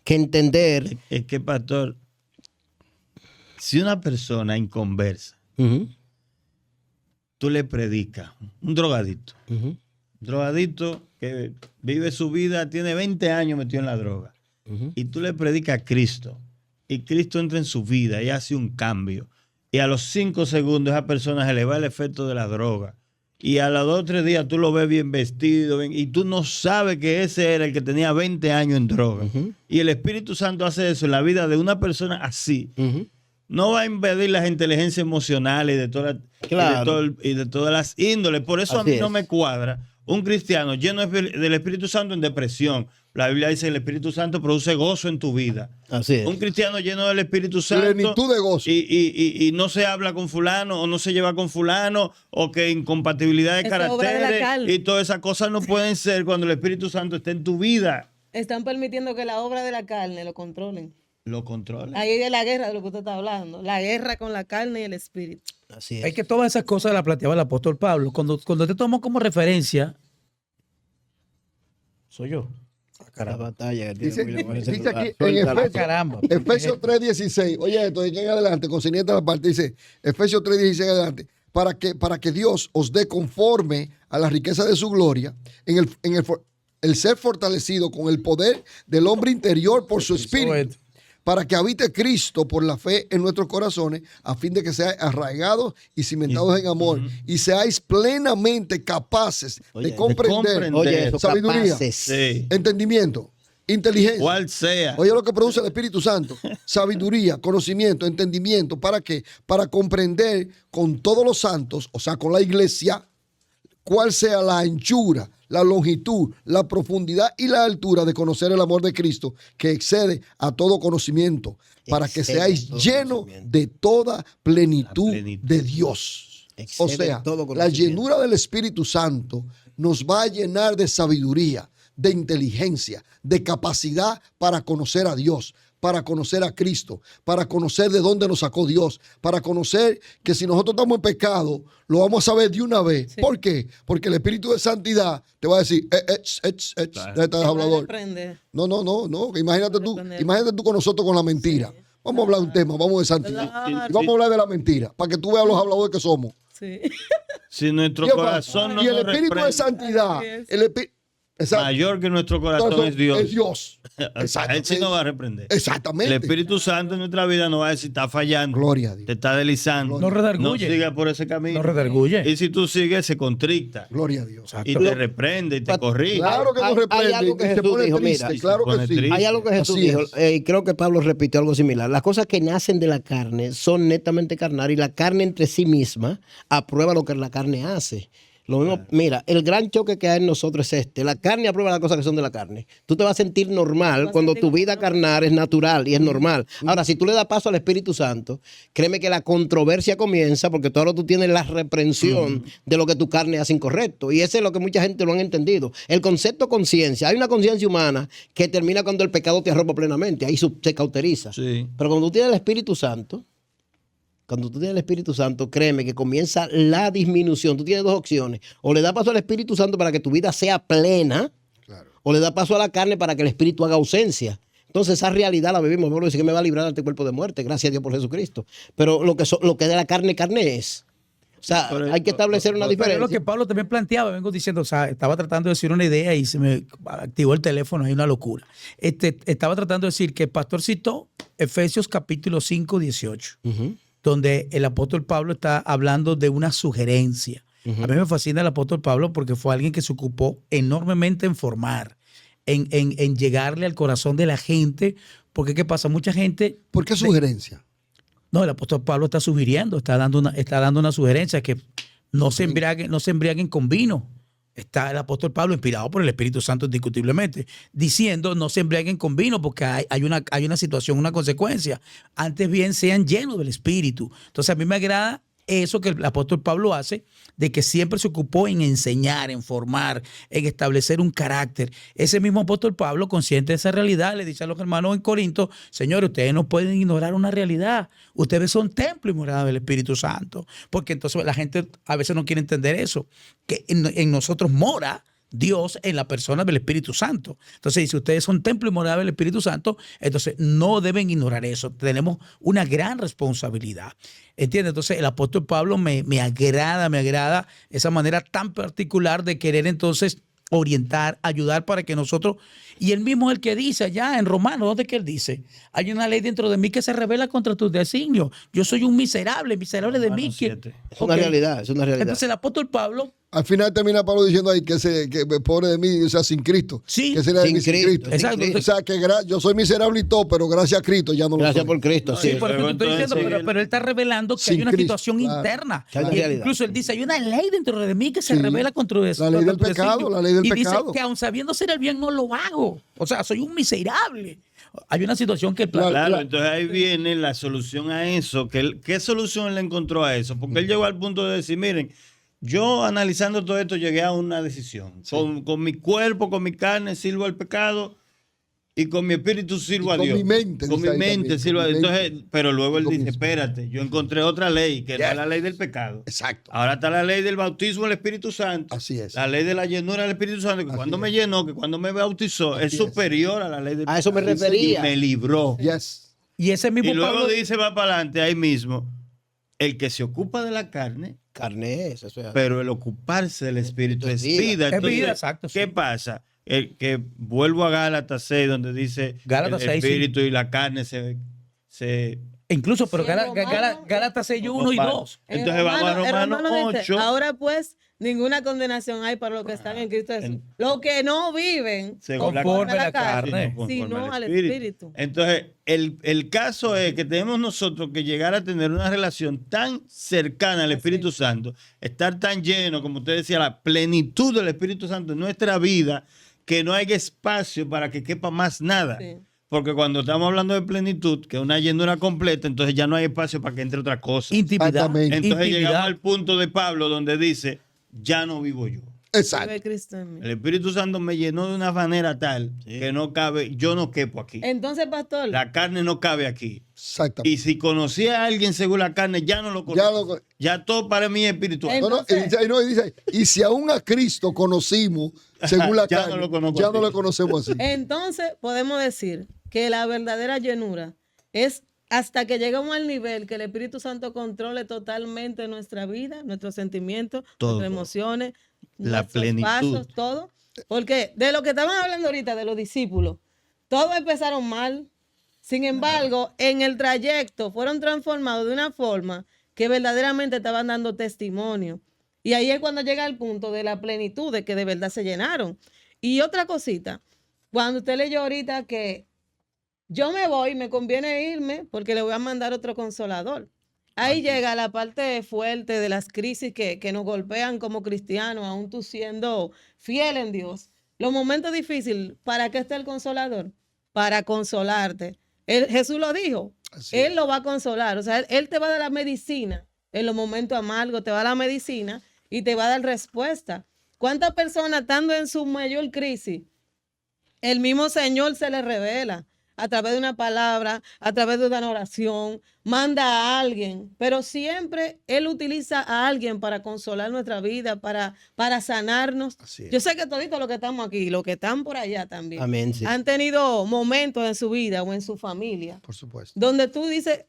que entender. Es que, pastor, si una persona inconversa, tú le predicas, un drogadito, que vive su vida, tiene 20 años metido en la droga, y tú le predicas a Cristo, y Cristo entra en su vida y hace un cambio, y a los 5 segundos esa persona se le va el efecto de la droga, y a los 2 o 3 días tú lo ves bien vestido, y tú no sabes que ese era el que tenía 20 años en droga. Y el Espíritu Santo hace eso en la vida de una persona así. No va a invadir las inteligencias emocionales y de todas las índoles. Por eso Así a mí no es. me cuadra un cristiano lleno del Espíritu Santo en depresión. La Biblia dice que el Espíritu Santo produce gozo en tu vida. Así es. Un cristiano lleno del Espíritu Santo Plenitud de gozo. y no se habla con fulano o no se lleva con fulano o que incompatibilidad de Esa es obra de la caracteres carne. y todas esas cosas no pueden ser cuando el Espíritu Santo está en tu vida. Están permitiendo que la obra de la carne lo controlen. Lo controla. Ahí es la guerra de lo que usted está hablando. La guerra con la carne y el espíritu. Así es. Es que todas esas cosas las planteaba el apóstol Pablo. Cuando te tomo como referencia, soy yo. La batalla que tiene Dice, William con el dice celular. aquí en Suéltala. Efesios, Caramba. Efesios 3:16. Oye, esto de aquí en adelante, concerniente a la parte, dice Efesios 3:16 en adelante. Para que Dios os dé conforme a la riqueza de su gloria, en el ser fortalecido con el poder del hombre interior por su espíritu, para que habite Cristo por la fe en nuestros corazones, a fin de que seáis arraigados y cimentados en amor, y seáis plenamente capaces de comprender Oye, eso, sabiduría, capaces. Sí. entendimiento, inteligencia. Cual sea. Oye lo que produce el Espíritu Santo: sabiduría, conocimiento, entendimiento. ¿Para qué? Para comprender con todos los santos, o sea, con la iglesia, cuál sea la anchura, la longitud, la profundidad y la altura de conocer el amor de Cristo, que excede a todo conocimiento, para que Excede seáis todo llenos conocimiento. de toda plenitud, La plenitud. de Dios. O Excede sea, todo la conocimiento. llenura del Espíritu Santo nos va a llenar de sabiduría, de inteligencia, de capacidad para conocer a Dios, para conocer a Cristo, para conocer de dónde nos sacó Dios, para conocer que si nosotros estamos en pecado, lo vamos a saber de una vez. Sí. ¿Por qué? Porque el Espíritu de Santidad te va a decir, déjate de hablador. No, que imagínate tú con nosotros con la mentira. Vamos a hablar de un tema, vamos de santidad. Claro. Y vamos a hablar de la mentira, para que tú veas los habladores que somos. Sí. Si nuestro Y el corazón no y el nos Espíritu de reprende, santidad, Así es. exacto. mayor que nuestro corazón Entonces, es Dios. Es Dios. Él sí nos va a reprender. Exactamente. El Espíritu Santo en nuestra vida nos va a decir, está fallando. Gloria a Dios. Te está deslizando. No redarguye. No siga por ese camino. No redarguye. Y si tú sigues, se contricta. Gloria a Dios. Y te reprende y te corrige. Claro que nos Hay reprende. algo que y se Jesús pone dijo, triste, mira, claro se pone que sí. triste. Hay algo que Jesús Así dijo, es. y creo que Pablo repitió algo similar. Las cosas que nacen de la carne son netamente carnales, y la carne entre sí misma aprueba lo que la carne hace. Lo mismo, mira, el gran choque que hay en nosotros es este. La carne aprueba las cosas que son de la carne. Tú te vas a sentir normal cuando tu vida carnal es natural y es normal. Ahora, si tú le das paso al Espíritu Santo, créeme que la controversia comienza, porque tú ahora tú tienes la reprensión de lo que tu carne hace incorrecto. Y eso es lo que mucha gente no han entendido. El concepto conciencia. Hay una conciencia humana que termina cuando el pecado te arropa plenamente. Ahí se cauteriza. Sí. Pero cuando tú tienes el Espíritu Santo, créeme que comienza la disminución. Tú tienes dos opciones. O le das paso al Espíritu Santo para que tu vida sea plena, o le das paso a la carne para que el Espíritu haga ausencia. Entonces esa realidad la vivimos. Pablo dice que me va a librar de este cuerpo de muerte. Gracias a Dios por Jesucristo. Pero lo que de la carne es. O sea, hay que establecer una Pero diferencia. es lo que Pablo también planteaba, vengo diciendo, o sea, estaba tratando de decir una idea y se me activó el teléfono, hay una locura. Estaba tratando de decir que el pastor citó Efesios capítulo 5, 18. Donde el apóstol Pablo está hablando de una sugerencia. A mí me fascina el apóstol Pablo porque fue alguien que se ocupó enormemente en formar, en llegarle al corazón de la gente, Porque ¿qué pasa? Mucha gente... ¿Por qué sugerencia? No, el apóstol Pablo está sugiriendo, está dando una sugerencia que no se embriaguen con vino. Está el apóstol Pablo, inspirado por el Espíritu Santo indiscutiblemente, diciendo no se embriaguen con vino porque hay una situación, una consecuencia. Antes bien sean llenos del Espíritu. Entonces a mí me agrada eso que el apóstol Pablo hace, de que siempre se ocupó en enseñar, en formar, en establecer un carácter. Ese mismo apóstol Pablo, consciente de esa realidad, le dice a los hermanos en Corinto: señores, ustedes no pueden ignorar una realidad. Ustedes son templo y morada del Espíritu Santo. Porque entonces la gente a veces no quiere entender eso, que en nosotros mora Dios en la persona del Espíritu Santo. Entonces, si ustedes son templo y morada del Espíritu Santo, entonces no deben ignorar eso. Tenemos una gran responsabilidad. ¿Entiendes? Entonces, el apóstol Pablo me agrada esa manera tan particular de querer entonces orientar, ayudar para que nosotros, y él mismo es el que dice allá en Romanos, ¿dónde que él dice? Hay una ley dentro de mí que se revela contra tus designios. Yo soy un miserable de mí. Es una realidad, es una realidad. Entonces, el apóstol Pablo... Al final termina Pablo diciendo ahí que pobre de mí, o sea, sin Cristo. Sí, que sería de mí sin Cristo. Exacto. O sea, que yo soy miserable y todo, pero gracias a Cristo ya no lo soy. Gracias por Cristo, sí. Sí, por eso te estoy diciendo, pero él está revelando que Sin hay una Cristo, situación claro. interna. Que hay una Y realidad. incluso él dice, hay una ley dentro de mí que se Sí. revela contra La ley del tu pecado, designio. la ley del y pecado. dice que aun sabiendo hacer el bien no lo hago. O sea, soy un miserable. Hay una situación que... Claro, entonces ahí viene la solución a eso. ¿Qué solución él encontró a eso? Porque él llegó al punto de decir, miren, yo analizando todo esto llegué a una decisión. Sí. Con mi cuerpo, con mi carne sirvo al pecado y con mi espíritu sirvo a con Dios. mi mente, Con dice mi ahí mente también, sirvo a con mi Dios. mente. Entonces, pero luego él Con dice, mi- espérate, yo encontré otra ley que no es la ley del pecado. Exacto. Ahora está la ley del bautismo del Espíritu Santo. Así es. La ley de la llenura del Espíritu Santo, que Así cuando es. me llenó, que cuando me bautizó, Así es es. superior a la ley del A eso me pecado. refería. Y me libró. Yes. Y ese mismo Y luego Pablo... dice, va para adelante ahí mismo, el que se ocupa de la carne, Carne es, eso es. pero el ocuparse del espíritu es vida. vida. Es Entonces, vida, exacto, sí. ¿qué pasa? Que vuelvo a Gálatas 6, donde dice Gálatas el 6, sí. espíritu y la carne se Incluso, pero Sí, en Romanos- Gálatas 6, 1 y 2. Entonces vamos a En Romanos dice, 8. ahora pues ninguna condenación hay para los que están en Cristo Jesús. Los que no viven Según la conforme a la carne, sino al Espíritu. Entonces, el caso es que tenemos nosotros que llegar a tener una relación tan cercana al Espíritu Santo, estar tan lleno, como usted decía, la plenitud del Espíritu Santo en nuestra vida, que no hay espacio para que quepa más nada. Sí. Porque cuando estamos hablando de plenitud, que es una llenura completa, entonces ya no hay espacio para que entre otra cosa. Intimidad. Exactamente. Entonces Intimidad. llegamos al punto de Pablo donde dice, ya no vivo yo. Exacto. Vive Cristo en mí. El Espíritu Santo me llenó de una manera tal que no cabe, yo no quepo aquí. Entonces, pastor, La carne no cabe aquí. Exactamente. Y si conocí a alguien según la carne, ya no lo conozco. Ya todo para mí es espiritual. Entonces- Y dice, y si aún a Cristo conocimos según la Ya no carne, lo conozco ya así. no lo conocemos así. entonces podemos decir que la verdadera llenura es hasta que llegamos al nivel que el Espíritu Santo controle totalmente nuestra vida, nuestros sentimientos, Todo. nuestras emociones, La nuestros plenitud. pasos, todo. Porque de lo que estaban hablando ahorita, de los discípulos, todos empezaron mal. Sin embargo, en el trayecto fueron transformados de una forma que verdaderamente estaban dando testimonio. Y ahí es cuando llega el punto de la plenitud, de que de verdad se llenaron. Y otra cosita, cuando usted leyó ahorita que yo me voy, me conviene irme porque le voy a mandar otro consolador. Ahí llega la parte fuerte de las crisis que nos golpean como cristianos, aún tú siendo fiel en Dios. Los momentos difíciles, ¿para qué está el consolador? Para consolarte. Jesús lo dijo, Así Él lo va a consolar. O sea, él te va a dar la medicina en los momentos amargos, te va a dar la medicina y te va a dar respuesta. ¿Cuántas personas estando en su mayor crisis, el mismo Señor se les revela a través de una palabra, a través de una oración, manda a alguien, pero siempre Él utiliza a alguien para consolar nuestra vida, para sanarnos. Así es. Yo sé que toditos los que estamos aquí, los que están por allá también, Amén, sí. han tenido momentos en su vida o en su familia Por supuesto. donde tú dices,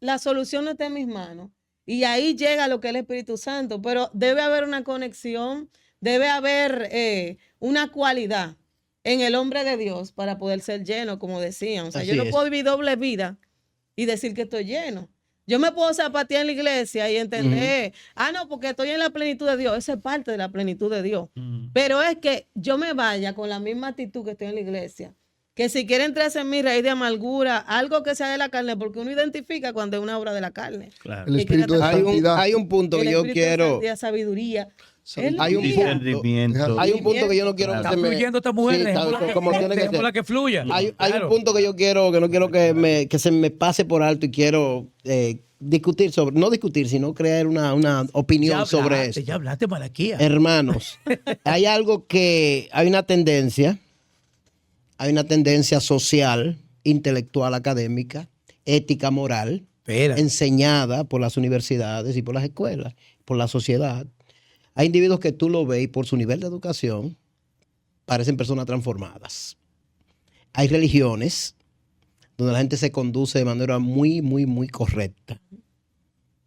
la solución no está en mis manos. Y ahí llega lo que es el Espíritu Santo, pero debe haber una conexión, debe haber una cualidad en el hombre de Dios para poder ser lleno, como decían. O sea, yo Así no es. puedo vivir doble vida y decir que estoy lleno. Yo me puedo zapatear en la iglesia y entender, no, porque estoy en la plenitud de Dios. Eso es parte de la plenitud de Dios. Pero es que yo me vaya con la misma actitud que estoy en la iglesia que si quiere entrarse en mi raíz de amargura, algo que sea de la carne, porque uno identifica cuando es una obra de la carne. Claro. El espíritu de santidad. Hay un punto que El yo espíritu de quiero. santidad, sabiduría. Hay un punto. Discernimiento. Hay un punto que yo no quiero Está que se me. fluyendo esta mujer, Sí, como tiene que ser. dejémosla que fluya. Hay Claro. un punto que yo quiero, que no quiero que se me pase por alto y quiero discutir sobre, no discutir, sino crear una opinión sobre eso. Ya hablaste, Malaquía. Hermanos, hay algo que, hay una tendencia social, intelectual, académica, ética, moral, Espera. enseñada por las universidades y por las escuelas, por la sociedad. Hay individuos que tú lo ves y por su nivel de educación parecen personas transformadas. Hay religiones donde la gente se conduce de manera muy, muy, muy correcta.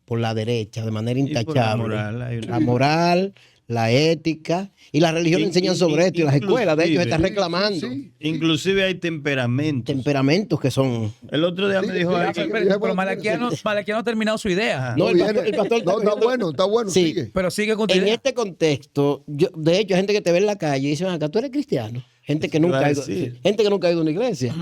Por la derecha, de manera Y por la intachable. moral, hay una- La moral, la ética. Y las religiones enseñan sobre esto y las escuelas, de hecho, están inclusive- reclamando Sí. Inclusive hay temperamentos. temperamentos que son... El otro día Sí, me dijo sí, alguien, Pero Malaquía no ha terminado su idea. No, el viene. pastor No, está bueno, Sí. sigue. Pero sigue con tu En idea. este contexto, de hecho, hay gente que te ve en la calle y dice, acá tú eres cristiano. Gente que Eso nunca iba ha a ido, decir. gente que nunca ha ido a una iglesia.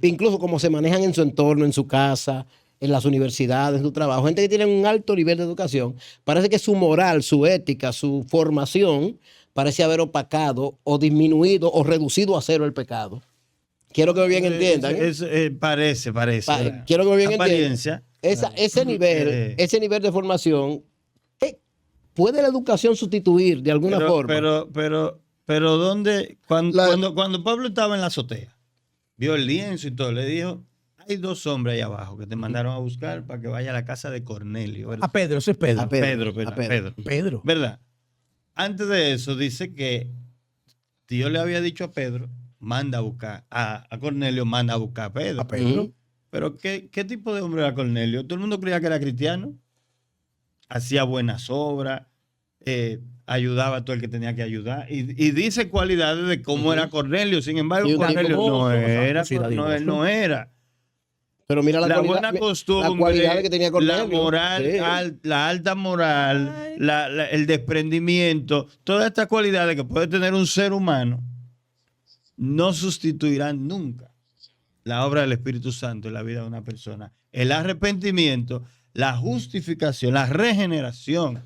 Incluso como se manejan en su entorno, en su casa, en las universidades, en su trabajo. Gente que tiene un alto nivel de educación. Parece que su moral, su ética, su formación parece haber opacado o disminuido o reducido a cero el pecado. Quiero que bien entiendan. parece. Quiero que bien entiendan. Apariencia. Ese nivel de formación, ¿puede la educación sustituir de alguna forma? Pero ¿dónde? La- Cuando Pablo estaba en la azotea, vio el lienzo y todo, le dijo, hay 2 hombres ahí abajo que te mandaron a buscar para que vaya a la casa de Cornelio. ¿verdad? A Pedro, eso es Pedro. A Pedro. Pedro. ¿Verdad? Antes de eso dice que Dios le había dicho a Pedro, manda a buscar, a Cornelio manda a buscar a Pedro. A Pedro. Ujú. Pero ¿qué tipo de hombre era Cornelio? Todo el mundo creía que era cristiano, hacía buenas obras, ayudaba a todo el que tenía que ayudar, y dice cualidades de cómo era Cornelio. Sin embargo, Y un Cornelio tipo no era, sí, él no era. Pero mira la buena cualidad, costumbre, la cualidad que tenía Cornelio. la moral, Sí. la alta moral, Ay. el desprendimiento, todas estas cualidades que puede tener un ser humano, no sustituirán nunca la obra del Espíritu Santo en la vida de una persona. El arrepentimiento, la justificación, la regeneración,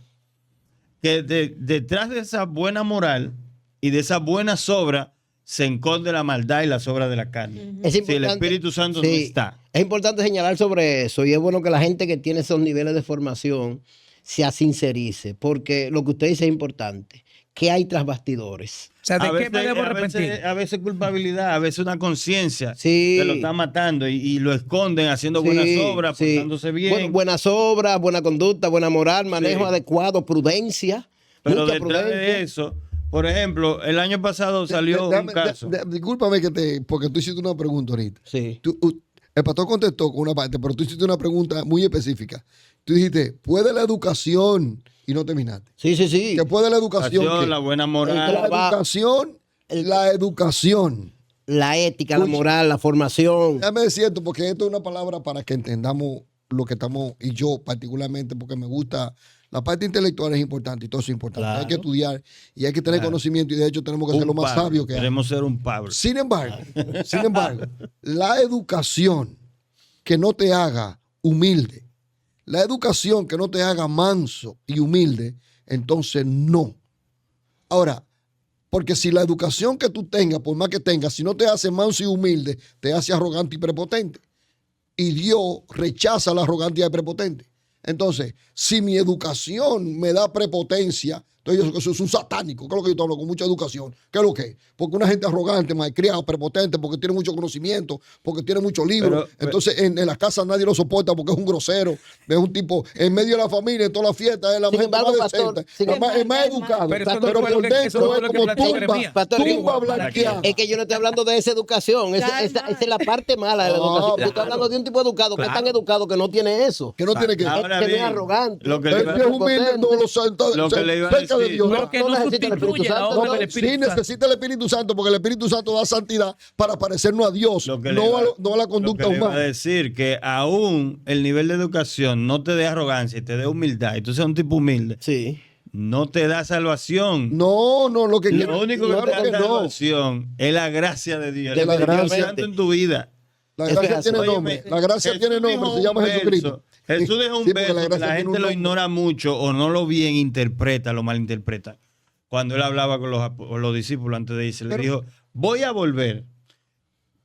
que detrás de esa buena moral y de esas buenas obras se esconde la maldad y las obras de la carne. Es Si el importante- Espíritu Santo no sí, está. Es importante señalar sobre eso y es bueno que la gente que tiene esos niveles de formación se sincerice, porque lo que usted dice es importante. ¿Qué hay tras bastidores? O sea, ¿de A qué veces, me debo a arrepentir? veces- a veces culpabilidad, a veces una conciencia Sí. que lo está matando y lo esconden haciendo Sí, buenas obras, sí. portándose bien. Buenas obras, buena conducta, buena moral, manejo Sí. adecuado, prudencia. Pero mucha detrás prudencia. de eso, por ejemplo, el año pasado salió un caso. Discúlpame porque tú hiciste una pregunta ahorita. Sí. El pastor contestó con una parte, pero tú hiciste una pregunta muy específica. Tú dijiste, ¿puede la educación? Y no terminaste. Sí, sí, sí. ¿Qué puede la educación? Acción, ¿Qué? la buena La moral. educación, la educación. La ética, la Escucha. moral, la formación. Déjame decir esto, porque esto es una palabra para que entendamos lo que estamos, y yo particularmente, porque me gusta, la parte intelectual es importante y todo eso es importante. Claro. Hay que estudiar y hay que tener Claro. conocimiento y de hecho tenemos que ser lo Un más Pablo. sabio que hay. Queremos ser un Pablo. Sin embargo, la educación que no te haga humilde, la educación que no te haga manso y humilde, entonces no. Ahora, porque si la educación que tú tengas, por más que tengas, si no te hace manso y humilde, te hace arrogante y prepotente. Y Dios rechaza la arrogancia y prepotente. Entonces, si mi educación me da prepotencia, entonces eso es un satánico. ¿Qué es lo que yo te hablo con mucha educación? ¿Qué es lo que es? Porque una gente arrogante, malcriada, prepotente, porque tiene mucho conocimiento, porque tiene muchos libros. Pero- entonces, en la casa nadie lo soporta porque es un grosero, es un tipo, en medio de la familia, en todas las fiestas, es la Sin gente embargo, más pastor, decente, sin es más embargo, educado. Pero eso no Pero fue lo por que- eso no dentro fue es lo que como planteó tumba, Jeremías. Pastor, tumba Igual, blanqueada. Es que yo no estoy hablando de esa educación. Esa es la parte mala de la No, educación. Yo claro. estoy hablando de un tipo educado que es tan educado que no tiene eso. Que no tiene que... Ahora que no es bien, arrogante. lo que El le iba- Dios humilde no lo salta Lo que le iba a cerca de decir. Dios. Pero que no necesita el Espíritu sustituye la Santo. obra No, del sí Espíritu Santo. necesita el Espíritu Santo porque el Espíritu Santo da santidad para parecernos a Dios, Lo que le no, iba- no a la conducta lo que le iba a humana. decir que aún el nivel de educación no te dé arrogancia y te dé humildad, y tú seas un tipo humilde, Sí. no te da salvación. No, lo que quiero. Lo único que claro te da que no. salvación es la gracia de Dios. De El la Espíritu gracia. Santo en tu vida. La Eso gracia es así. tiene Óyeme, nombre. La gracia Jesús tiene nombre, dijo se llama un Jesucristo. verso. Jesús dijo un Sí, porque verso que gracia la tiene gente un lo nombre. ignora mucho o no lo bien interpreta, lo malinterpreta. Cuando él hablaba con los discípulos antes de irse, le dijo, voy a volver.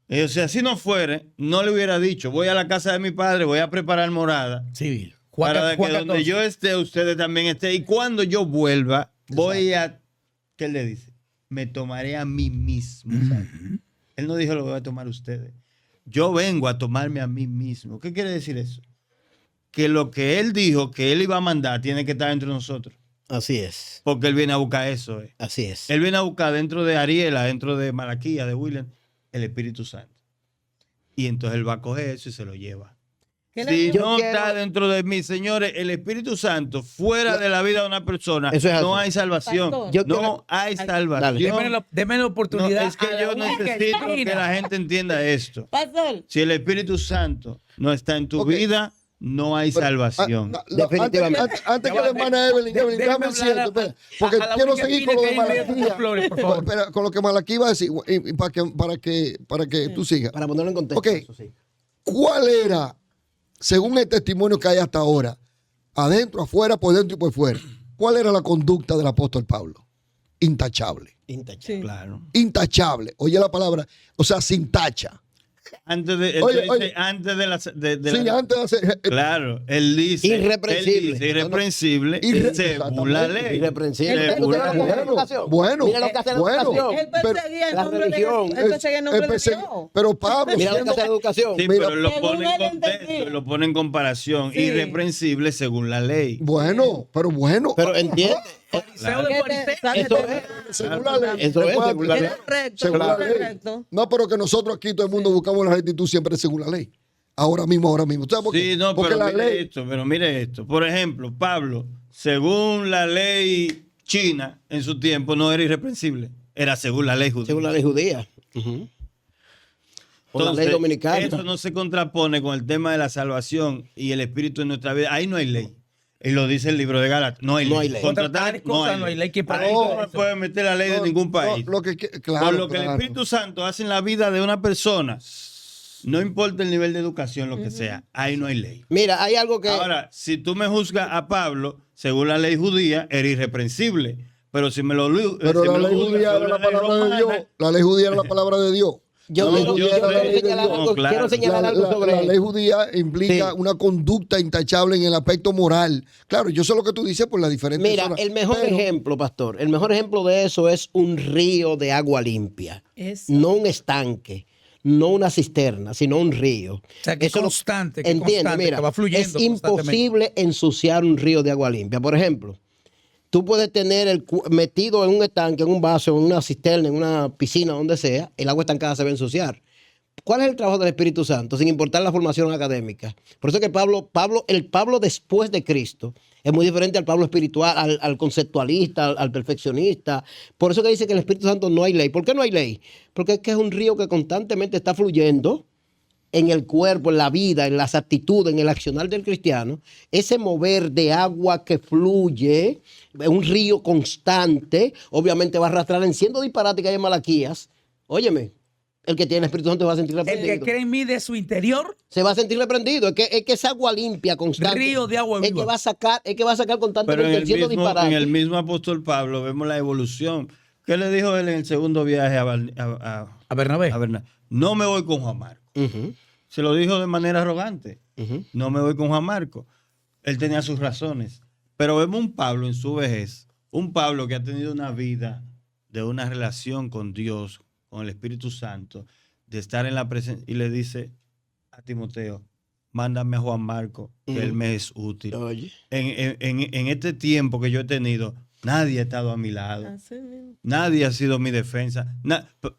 Y, o sea, si no fuere, no le hubiera dicho, voy a la casa de mi padre, voy a preparar morada. Sí, Para que Juan donde 14. yo esté, ustedes también estén. Y cuando yo vuelva, voy a... ¿Qué él le dice? Me tomaré a mí mismo. ¿sabes? Él no dijo lo que voy a tomar ustedes. Yo vengo a tomarme a mí mismo. ¿Qué quiere decir eso? Que lo que él dijo que él iba a mandar tiene que estar entre nosotros. Así es. Porque él viene a buscar eso. Así es. Él viene a buscar dentro de Ariela, dentro de Malaquía, de William, el Espíritu Santo. Y entonces él va a coger eso y se lo lleva. ¿Qué le Si dijo? no quiero- está dentro de mí, señores, el Espíritu Santo fuera de la vida de una persona, Eso es así. no hay salvación. Pastor. Yo No quiero- hay Dale. salvación. Déme la No, oportunidad. es que a la yo única necesito que esquina. la gente entienda esto. Pastor, Si el Espíritu Santo no está en tu Ok. vida, no hay salvación. Definitivamente. Antes que Ya la va, hermana Evelyn, déjeme déjame hablar cierto, a- espera, porque a la quiero única seguir con esquina lo de que hay en Malaquía. Flores, por favor. Espera, con lo que Malaquía va a decir, y para que tú sigas. Para ponerlo en contexto. Ok. eso sí. ¿Cuál era, según el testimonio que hay hasta ahora, adentro, afuera, por dentro y por fuera, cuál era la conducta del apóstol Pablo? Intachable. Intachable. sí. Claro. Intachable. Oye la palabra, o sea, sin tacha. Antes de, Oye, dice, oye. antes de la... Sí, antes de hacer. Claro, él dice... Irreprensible. Él dice, irreprensible según la ley. Irreprensible. Según Usted la no ley. hace educación. Bueno, Mira lo que hace la bueno. educación. Él perseguía el la nombre de religión, Jesús. Él perseguía el nombre de Empecé- Dios. pero Pablo, Mira lo que siendo- hace la educación. Sí, Mira, pero lo según pone en él contexto entendía. y lo pone en comparación. Sí. Irreprensible según la ley. bueno, pero bueno. Pero entiende. Fariseo de Que te- fariseo. saque Eso de- es. según la ley. Eso es, Recuerda, según la que ley. es recto, según la que es ley. recto. No, pero que nosotros aquí todo el mundo buscamos la rectitud siempre según la ley. Ahora mismo. ¿Tú sabes por qué? Sí, no, Porque pero la mire ley. esto, pero mire esto. Por ejemplo, Pablo, según la ley china en su tiempo, no era irreprensible. Era según la ley judía. Según la ley judía. Ujú. O la Entonces, ley dominicana. eso no se contrapone con el tema de la salvación y el espíritu en nuestra vida. Ahí no hay ley. Y lo dice el libro de Gálatas. No hay ley. No hay ley. Contra Contra tales tal, cosas no hay ley que Ahí para no eso. me puede meter la ley de ningún país. No, claro, Por lo que claro. el Espíritu Santo hace en la vida de una persona, no importa el nivel de educación, lo que sea, ahí no hay ley. Mira, hay algo que. Ahora, si tú me juzgas a Pablo, según la ley judía, eres irreprensible. Pero si me lo Pero si la me lo ley juzgas judía era según la palabra de romana, Dios. La ley judía era la palabra de Dios. Yo No, quiero, yo yo quiero sé. señalar No, algo, claro. quiero señalar algo sobre La ley judía implica Sí. una conducta intachable en el aspecto moral. Claro, yo sé lo que tú dices por las diferentes Mira, zonas, el mejor pero- ejemplo, pastor, el mejor ejemplo de eso es un río de agua limpia. Eso. No un estanque, no una cisterna, sino un río. O sea, que Eso lo- constante, que entiende, constante, mira, que va fluyendo es constantemente. imposible ensuciar un río de agua limpia. Por ejemplo, tú puedes tener metido en un estanque, en un vaso, en una cisterna, en una piscina, donde sea, el agua estancada se va a ensuciar. ¿Cuál es el trabajo del Espíritu Santo? Sin importar la formación académica. Por eso que el Pablo después de Cristo es muy diferente al Pablo espiritual, al conceptualista, al perfeccionista. Por eso que dice que el Espíritu Santo no hay ley. ¿Por qué no hay ley? Porque es que es un río que constantemente está fluyendo en el cuerpo, en la vida, en las actitudes, en el accionar del cristiano. Ese mover de agua que fluye, un río constante, obviamente va a arrastrar en siendo disparate que hay en Malaquías. Óyeme, el que tiene el Espíritu Santo se va a sentir El que reprendido. cree en mí de su interior, Se va a sentir reprendido. Es que esa agua limpia, constante. río de agua Es viva. que va a sacar Pero constantemente siendo disparate. en el mismo apóstol Pablo vemos la evolución. ¿Qué le dijo él en el segundo viaje a A Bernabé. Bernabé? No me voy con Juan Marco. Ujú, Se lo dijo de manera arrogante. ujú. No me voy con Juan Marco. Él tenía sus razones. Pero vemos un Pablo en su vejez, un Pablo que ha tenido una vida de una relación con Dios, con el Espíritu Santo, de estar en la presencia, y le dice a Timoteo, mándame a Juan Marco, que él me es útil. Oye. En este tiempo que yo he tenido, nadie ha estado a mi lado. Así mismo. Nadie ha sido mi defensa.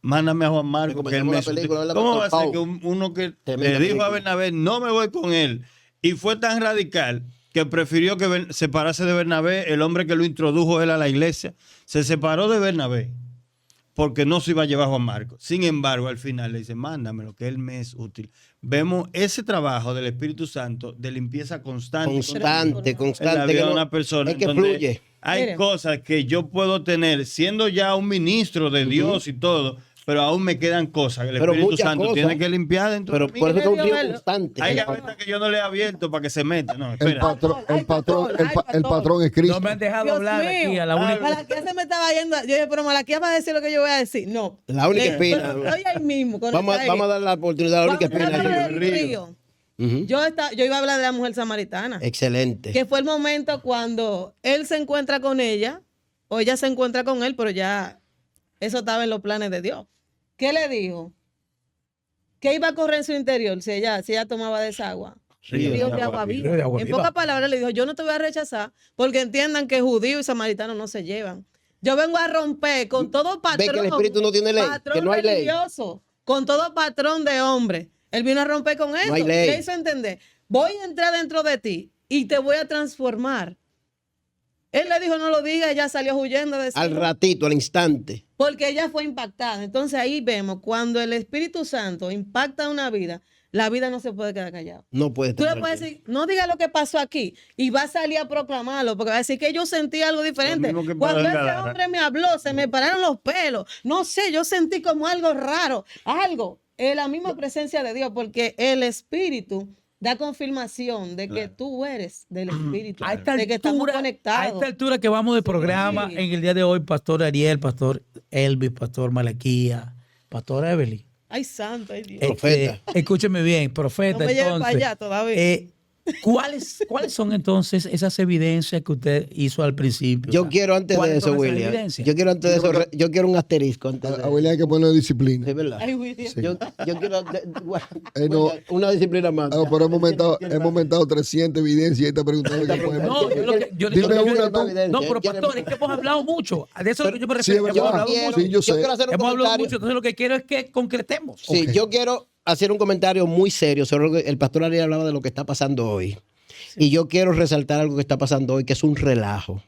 Mándame a Juan Marco, que él me la es útil. película, ¿verdad, ¿Cómo va a Pastor ser que Pau? uno que Tremenda le dijo a película. Bernabé, no me voy con él, y fue tan radical que prefirió que separarse de Bernabé, el hombre que lo introdujo él a la iglesia, se separó de Bernabé porque no se iba a llevar a Juan Marcos. Sin embargo, al final le dice, mándamelo, que él me es útil. Vemos ese trabajo del Espíritu Santo de limpieza constante. Constante, en la constante. vida que de no- una persona. es que en donde fluye. Hay Mire. cosas que yo puedo tener siendo ya un ministro de Dios y todo, pero aún me quedan cosas que el Pero Espíritu muchas Santo cosas. tiene que limpiar dentro Pero de mí. por eso es un Dios río verlo. constante. Hay gavetas que yo no le he abierto para que se meta. No, espera. El patrón es Cristo. No me han dejado Dios hablar mío. aquí a la única. Malaquías se me estaba yendo. Yo dije, pero Malaquías va a decir lo que yo voy a decir. No. La única Pero espina. estoy ahí mismo. Vamos a dar la oportunidad a la única Cuando espina. hablaba ahí. del río, Ujú. yo iba a hablar de la mujer samaritana. Excelente. Que fue el momento cuando él se encuentra con ella, o ella se encuentra con él, pero ya eso estaba en los planes de Dios. ¿Qué le dijo? ¿Qué iba a correr en su interior si ella tomaba de esa agua? Río Río de de agua agua viva. viva. Río de agua En viva. pocas palabras le dijo, yo no te voy a rechazar porque entiendan que judío y samaritano no se llevan. Yo vengo a romper con todo patrón. Ve que el Espíritu no tiene ley, patrón que no hay ley. religioso, con todo patrón de hombre. Él vino a romper con eso. hay ley. Le hizo entender, voy a entrar dentro de ti y te voy a transformar. Él le dijo, no lo diga, ella salió huyendo de Al ratito, al instante. porque ella fue impactada. Entonces ahí vemos, cuando el Espíritu Santo impacta una vida, la vida no se puede quedar callada. No puede Tú le estar puedes tranquilo. decir, no diga lo que pasó aquí, y va a salir a proclamarlo, porque va a decir que yo sentí algo diferente. Lo mismo que Cuando pasó en ese Gadara. hombre me habló, se me pararon los pelos. No sé, yo sentí como algo raro, algo. Es la misma presencia de Dios, porque el Espíritu da confirmación de que tú eres del Espíritu, A esta de que estamos altura, a conectados. esta altura que vamos de programa, Sí. en el día de hoy, Pastor Ariel, Pastor Elvis, Pastor Malaquía, Pastor Evelyn. Ay, santo, ay Dios. Profeta. Escúcheme bien, profeta. No me lleven para entonces, allá todavía. ¿cuáles son entonces esas evidencias que usted hizo al principio? Yo quiero antes de ¿Cuáles eso, son esas William. evidencias? Yo quiero antes de eso, yo quiero un asterisco antes de A William hay que ponerle disciplina. Sí, ¿verdad? Ay, William. Yo quiero No. una disciplina más. Pero hemos aumentado 300 evidencias y está preguntando qué podemos No, yo lo que- yo- Dime yo- una yo- tú. no, pero pastor, es que hemos hablado mucho. De eso es lo que yo me Sí, refiero. es hemos verdad. hablado mucho. Sí, yo sé. quiero hacer un Hemos hablado comentario. mucho, entonces lo que quiero es que concretemos. Sí, Ok. yo quiero hacer un comentario muy serio sobre lo que el pastor Ariel hablaba de lo que está pasando hoy. Y yo quiero resaltar algo que está pasando hoy, que es un relajo.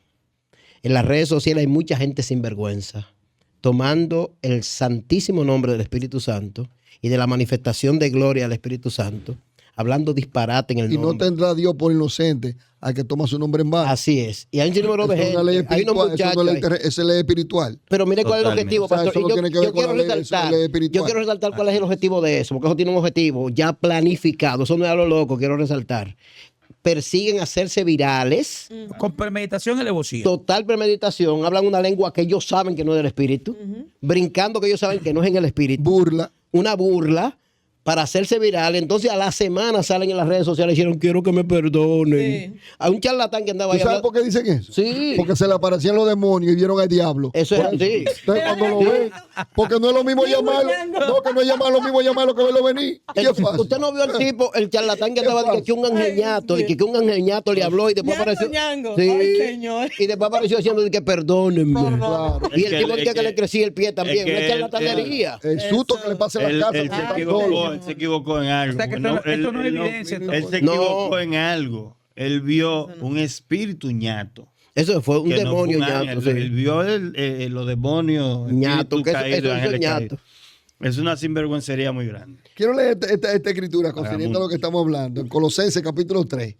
En las redes sociales hay mucha gente sin vergüenza, tomando el santísimo nombre del Espíritu Santo y de la manifestación de gloria del Espíritu Santo, hablando disparate en el Y no nombre. tendrá Dios por inocente al que toma su nombre en vano. Así es. Y hay un número de Eso es una ley gente, hay unos espiritual. Eso no muchachos es ley ahí. esa es ley espiritual. Pero mire cuál es el Totalmente. objetivo, O sea, pastor. eso Y no yo, tiene que ver yo con quiero la ley, eso es resaltar, ley espiritual. yo quiero resaltar cuál es el objetivo de eso, porque eso tiene un objetivo ya planificado. Eso no es a lo loco, quiero resaltar. Persiguen hacerse virales, Con premeditación y alevosía. total premeditación, hablan una lengua que ellos saben que no es del espíritu, brincando que ellos saben que no es en el espíritu, Burla. una burla para hacerse viral. Entonces a la semana salen en las redes sociales y dijeron, quiero que me perdonen. Sí. Hay un charlatán que andaba ¿Tú ahí sabes hablando- por qué dicen eso? Sí. Porque se le aparecían los demonios y vieron al diablo. Eso es así. Entonces, cuando lo ven, porque no es lo mismo llamarlo, no, que no es lo mismo llamarlo que verlo venir. ¿Qué es fácil? Usted no vio el tipo, el charlatán que ¿Qué andaba pasa? que un angeliato, de que un angeliato le habló y después Ñango, apareció. ñango. Sí. Ay, señor. Y después apareció diciendo de que perdónenme. Claro. Y Es el que tipo él- decía que le crecía el pie también, es que una él- charlatanería. El susto que le pasa en Él, la casa. él porque se está equivocó, solo. él se equivocó en algo. O sea, que esto no es evidencia, Él entonces. se equivocó en algo. Él vio un espíritu ñato. Eso fue un que no fue demonio un ñato. ángel. sí. Él vio los demonios. Ñato, espíritus que eso caídos, es ángeles ñato. caídos. Es una sinvergüencería muy grande. Quiero leer esta escritura concerniente a lo que estamos hablando. En Colosenses capítulo 3,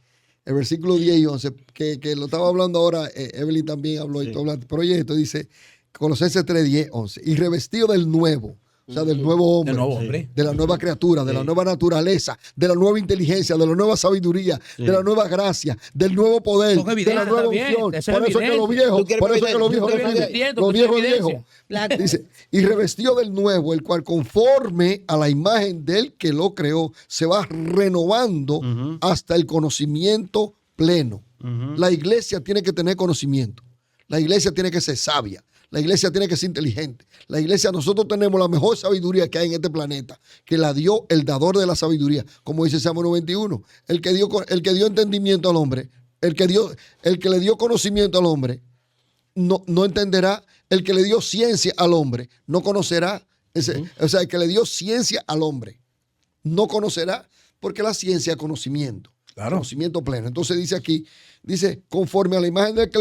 el versículo 10 y 11, que lo estaba hablando ahora, Evelyn también habló y todo el proyecto, dice Colosenses 3, 10, 11. Y revestido del nuevo, o sea, del nuevo hombre, De nuevo hombre. de la nueva criatura, de la nueva naturaleza, de la nueva inteligencia, de la nueva sabiduría, de la nueva gracia, del nuevo poder, Son de la evidencias nueva también, unción. eso es Por eso es que los evidencia. viejos, ¿Tú quieres por eso es que los evidencia? viejos Yo estoy definen. entendiendo, Los que viejos es viejos. evidencia. Dice, y revestido del nuevo, el cual conforme a la imagen del que lo creó, se va renovando hasta el conocimiento pleno. La iglesia tiene que tener conocimiento. La iglesia tiene que ser sabia. La iglesia tiene que ser inteligente. La iglesia, nosotros tenemos la mejor sabiduría que hay en este planeta, que la dio el dador de la sabiduría, como dice Salmo 91. El que dio entendimiento al hombre, el que le dio conocimiento al hombre, no entenderá. El que le dio ciencia al hombre, no conocerá. O sea, el que le dio ciencia al hombre, no conocerá, porque la ciencia es conocimiento. Claro. Conocimiento pleno. Entonces dice aquí, dice, conforme a la imagen del que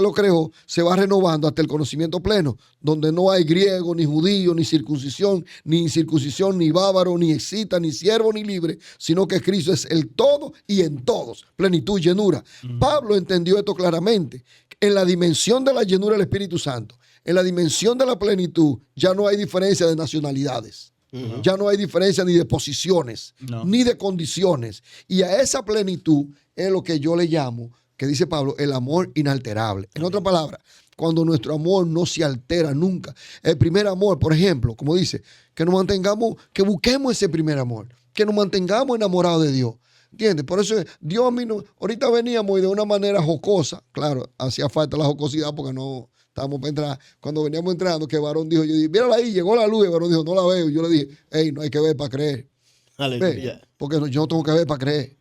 lo creó, se va renovando hasta el conocimiento pleno, donde no hay griego, ni judío, ni circuncisión, ni incircuncisión, ni bárbaro, ni escita, ni siervo, ni libre, sino que Cristo es el todo y en todos, plenitud y llenura. Pablo entendió esto claramente. En la dimensión de la llenura del Espíritu Santo, en la dimensión de la plenitud, ya no hay diferencia de nacionalidades. Ya no hay diferencia ni de posiciones, ni de condiciones. Y a esa plenitud es lo que yo le llamo, que dice Pablo, el amor inalterable. En otras palabras, cuando nuestro amor no se altera nunca. El primer amor, por ejemplo, como dice, que nos mantengamos, que busquemos ese primer amor, que nos mantengamos enamorados de Dios. ¿Entiendes? Por eso Dios a mí no. Ahorita veníamos y de una manera jocosa, claro, hacía falta la jocosidad porque no estábamos para entrar. Cuando veníamos entrando, que varón dijo, yo dije, mírala ahí, llegó la luz, y el varón dijo, no la veo. Yo le dije, hey, no hay que ver para creer. Aleluya. Porque yo no tengo que ver para creer.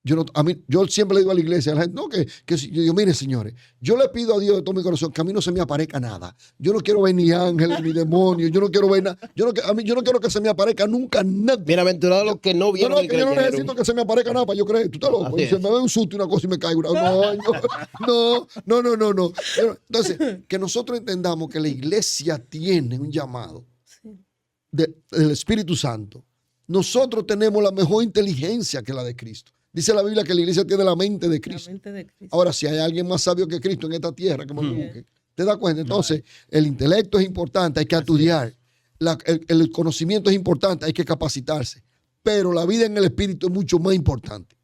Yo siempre le digo a la iglesia, a la gente, no, yo digo, mire, señores, yo le pido a Dios de todo mi corazón que a mí no se me aparezca nada. Yo no quiero ver ni ángeles ni demonios. Yo no quiero ver nada. Yo no quiero que se me aparezca nunca nada. Bienaventurados los que no vieron y Yo no creyeron. necesito que se me aparezca nada para yo creer. Tú estás loco. Se me ve un susto y una cosa y me caigo. No. Entonces, que nosotros entendamos que la iglesia tiene un llamado del Espíritu Santo. Nosotros tenemos la mejor inteligencia que la de Cristo. Dice la Biblia que la iglesia tiene la mente de Cristo. Ahora, si hay alguien más sabio que Cristo en esta tierra, que me lo busque, ¿te das cuenta? Entonces, el intelecto es importante, hay que estudiar. El conocimiento es importante, hay que capacitarse. Pero la vida en el Espíritu es mucho más importante.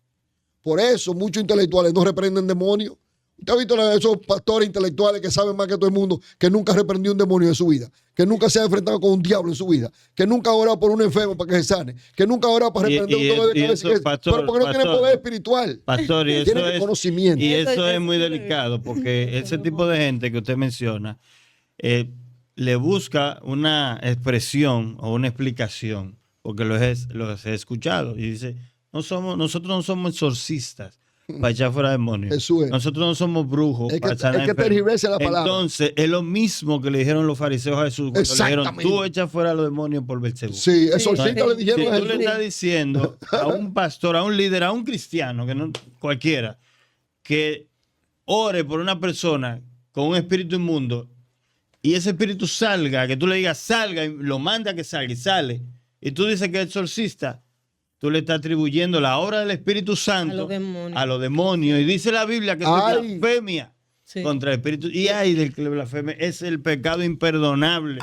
Por eso, muchos intelectuales no reprenden demonios. ¿Usted ha visto esos pastores intelectuales que saben más que todo el mundo, que nunca reprendió un demonio en su vida, que nunca se ha enfrentado con un diablo en su vida, que nunca ha orado por un enfermo para que se sane, que nunca ha orado para reprender un dolor de cabeza? Pero porque no tiene poder espiritual. Pastor, y eso tiene es conocimiento. Y eso es muy delicado, porque ese tipo de gente que usted menciona le busca una expresión o una explicación, porque los he escuchado, y dice, nosotros no somos exorcistas para echar fuera demonios. Nosotros no somos brujos para sanar enfermos. Tergiversa la palabra. Entonces, es lo mismo que le dijeron los fariseos a Jesús cuando le dijeron, tú echas fuera a los demonios por Beelzebú. Sí, exorcista le dijeron a Si tú Jesús. le estás diciendo a un pastor, a un líder, a un cristiano, que no cualquiera, que ore por una persona con un espíritu inmundo y ese espíritu salga, que tú le digas salga y lo manda a que salga y sale, y tú dices que es exorcista, tú le estás atribuyendo la obra del Espíritu Santo a los demonios. Y dice la Biblia que es blasfemia contra el Espíritu. Y hay del que le blasfeme, es el pecado imperdonable.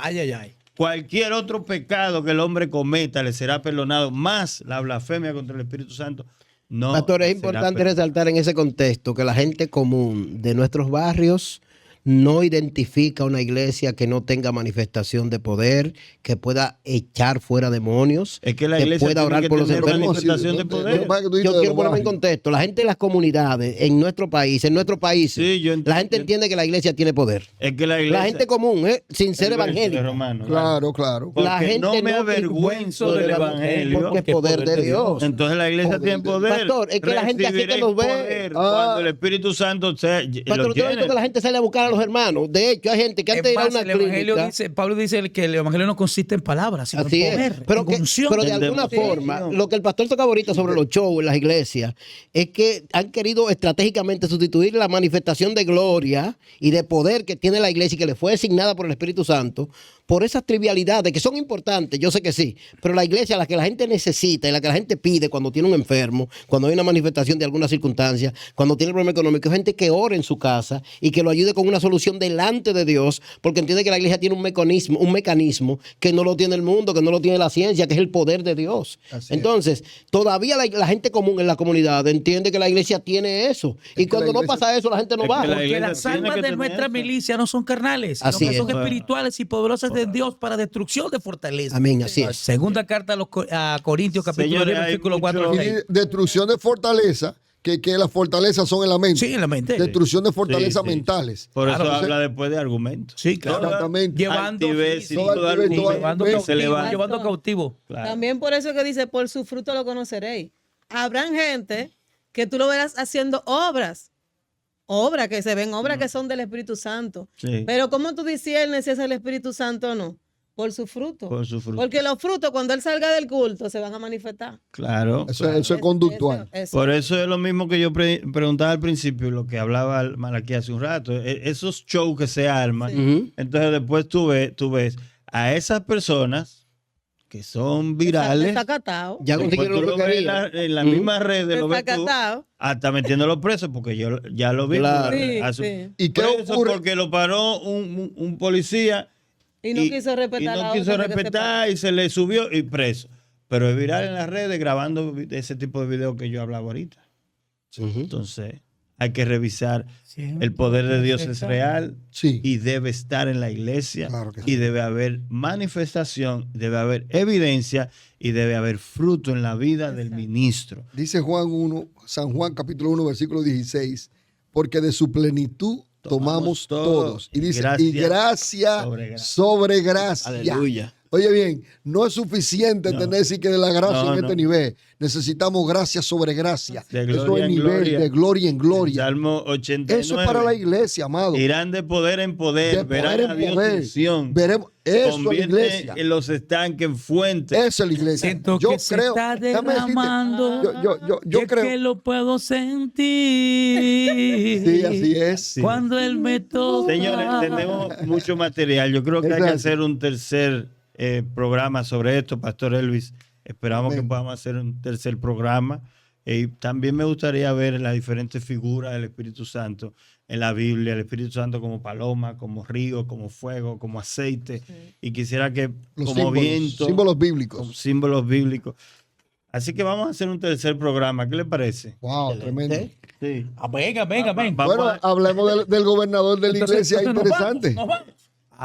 Cualquier otro pecado que el hombre cometa le será perdonado, más la blasfemia contra el Espíritu Santo. No. Pastor, es importante resaltar en ese contexto que la gente común de nuestros barrios no identifica una iglesia que no tenga manifestación de poder, que pueda echar fuera demonios, es que la iglesia pueda orar por los enfermos. Manifestación de poder. Yo quiero ponerme en contexto. La gente de las comunidades, en nuestro país, la gente entiende que la iglesia tiene poder. Es que la iglesia, gente común, sin ser evangélica. Claro. Porque la gente no me avergüenzo del evangelio. Porque es poder de Dios. Entonces la iglesia tiene poder. Pastor, es que la gente así que nos ve. Cuando el Espíritu Santo Pastor, usted ha visto que la gente sale a buscar a los hermanos. De hecho, hay gente que antes de ir a una clínica. Pablo dice que el evangelio no consiste en palabras, sino en poder, pero de alguna forma, lo que el pastor tocaba ahorita sobre los shows en las iglesias es que han querido estratégicamente sustituir la manifestación de gloria y de poder que tiene la iglesia y que le fue asignada por el Espíritu Santo por esas trivialidades que son importantes, yo sé que sí, pero la iglesia, la que la gente necesita y la que la gente pide cuando tiene un enfermo, cuando hay una manifestación de alguna circunstancia, cuando tiene un problema económico, es gente que ore en su casa y que lo ayude con una solución delante de Dios, porque entiende que la iglesia tiene un mecanismo que no lo tiene el mundo, que no lo tiene la ciencia, que es el poder de Dios. Entonces, todavía la gente común en la comunidad entiende que la iglesia tiene eso, y cuando no pasa eso, la gente no va. Porque las armas de nuestra milicia no son carnales, sino que son espirituales y poderosas de Dios para destrucción de fortaleza. Amén, así es. Segunda carta a Corintios, capítulo 10, versículo 4 al 6. Destrucción de fortaleza, que las fortalezas son en la mente. Sí, en la mente. Destrucción de fortalezas mentales. Por eso habla después de argumentos. Sí, claro. Exactamente. Llevando cautivo. Claro. También por eso que dice, por su fruto lo conoceréis. Habrán gente que tú lo verás haciendo obras que se ven, obras que son del Espíritu Santo. Sí. Pero ¿cómo tú disiernes si es el Espíritu Santo o no? Por su fruto. Por su fruto. Porque los frutos, cuando él salga del culto, se van a manifestar. Claro. Eso es conductual. Por eso es lo mismo que yo preguntaba al principio, lo que hablaba Malaquí hace un rato. Esos shows que se arman, Ujú. entonces después tú ves a esas personas que son virales. Está catado. Ya Después consiguieron tú lo lo que ves querían. en la misma red, lo ves Está tú, catado. hasta metiéndolo preso, porque yo ya lo vi. Claro. Sí, Hace- sí. ¿Y qué preso ocurre? Porque lo paró un policía Y no quiso respetar y la no orden quiso de que se respetar y se le subió y preso. Pero es viral en las redes grabando ese tipo de videos que yo hablaba ahorita. Ujú. Entonces, hay que revisar. El poder de Dios es real Sí. y debe estar en la iglesia. Claro que y sí. debe haber manifestación, debe haber evidencia y debe haber fruto en la vida del ministro. Dice San Juan capítulo 1, versículo 16, porque de su plenitud tomamos todos. Y dice, y gracia sobre gracia. sobre gracia. Aleluya. Oye bien, no es suficiente tener sí que de la gracia No, en este no. nivel. Necesitamos gracia sobre gracia. De Eso gloria es en nivel gloria. de gloria en gloria. Salmo 89. Eso es para la iglesia, amado. Irán de poder en poder, De verán poder a en Dios poder. en Sión. Veremos, eso es la Convierte iglesia. en los estanques en fuentes. Esa es la iglesia. Siento Yo que se creo, está déjame decirte, derramando. yo Es creo. que lo puedo sentir. Sí, así es. Sí. Cuando él me toca. Señores, tenemos mucho material. Yo creo que hay que Exacto. hacer un tercer programa sobre esto, Pastor Elvis. Esperamos Amén. que podamos hacer un tercer programa. Y también me gustaría ver las diferentes figuras del Espíritu Santo en la Biblia. El Espíritu Santo como paloma, como río, como fuego, como aceite. Y quisiera que Los como viento, símbolos como bíblicos. símbolos bíblicos. Así que vamos a hacer un tercer programa. ¿Qué le parece? Wow, tremendo. Sí. Ah, venga, venga, venga. Vamos Bueno, a- hablemos del gobernador de la iglesia, nos interesante. vamos, nos vamos.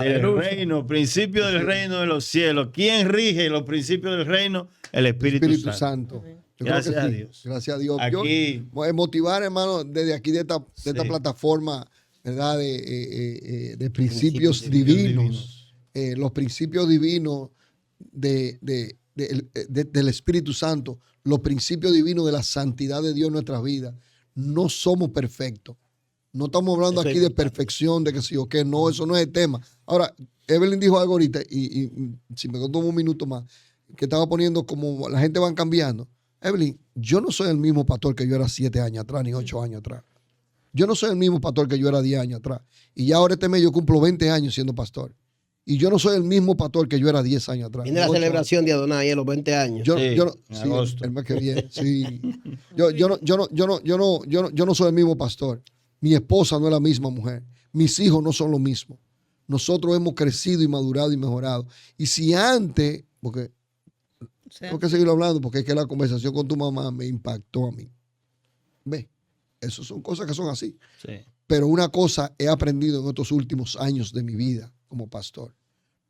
Del Aleluya. reino, principio del reino de los cielos. ¿Quién rige los principios del reino? El Espíritu, Espíritu Santo. Santo. Yo creo Gracias que a sí. Dios. Gracias a Dios. Aquí- Yo, motivar, hermano, desde aquí de esta Sí. plataforma, ¿verdad? De principios divinos. Los principios divinos del Espíritu Santo, los principios divinos de la santidad de Dios en nuestras vidas. No somos perfectos. No estamos hablando Eso aquí es de perfección, de que sí o que no, eso no es el tema. Ahora, Evelyn dijo algo ahorita, y si me tomo un minuto más, que estaba poniendo como la gente van cambiando. Evelyn, yo no soy el mismo pastor que yo era 7 años atrás, ni 8 años atrás. Yo no soy el mismo pastor que yo era 10 años atrás. Y ya ahora este mes yo cumplo 20 años siendo pastor. Y yo no soy el mismo pastor que yo era 10 años atrás. Viene la 8 años. celebración de Adonai a los 20 años. Yo, Sí, yo no, en sí, agosto. el mes que viene, sí. Yo no soy el mismo pastor. Mi esposa no es la misma mujer. Mis hijos no son lo mismo. Nosotros hemos crecido y madurado y mejorado. Y si antes, porque O sea, tengo que seguir hablando, porque es que la conversación con tu mamá me impactó a mí. Ve, eso son cosas que son así. Sí. Pero una cosa he aprendido en estos últimos años de mi vida como pastor.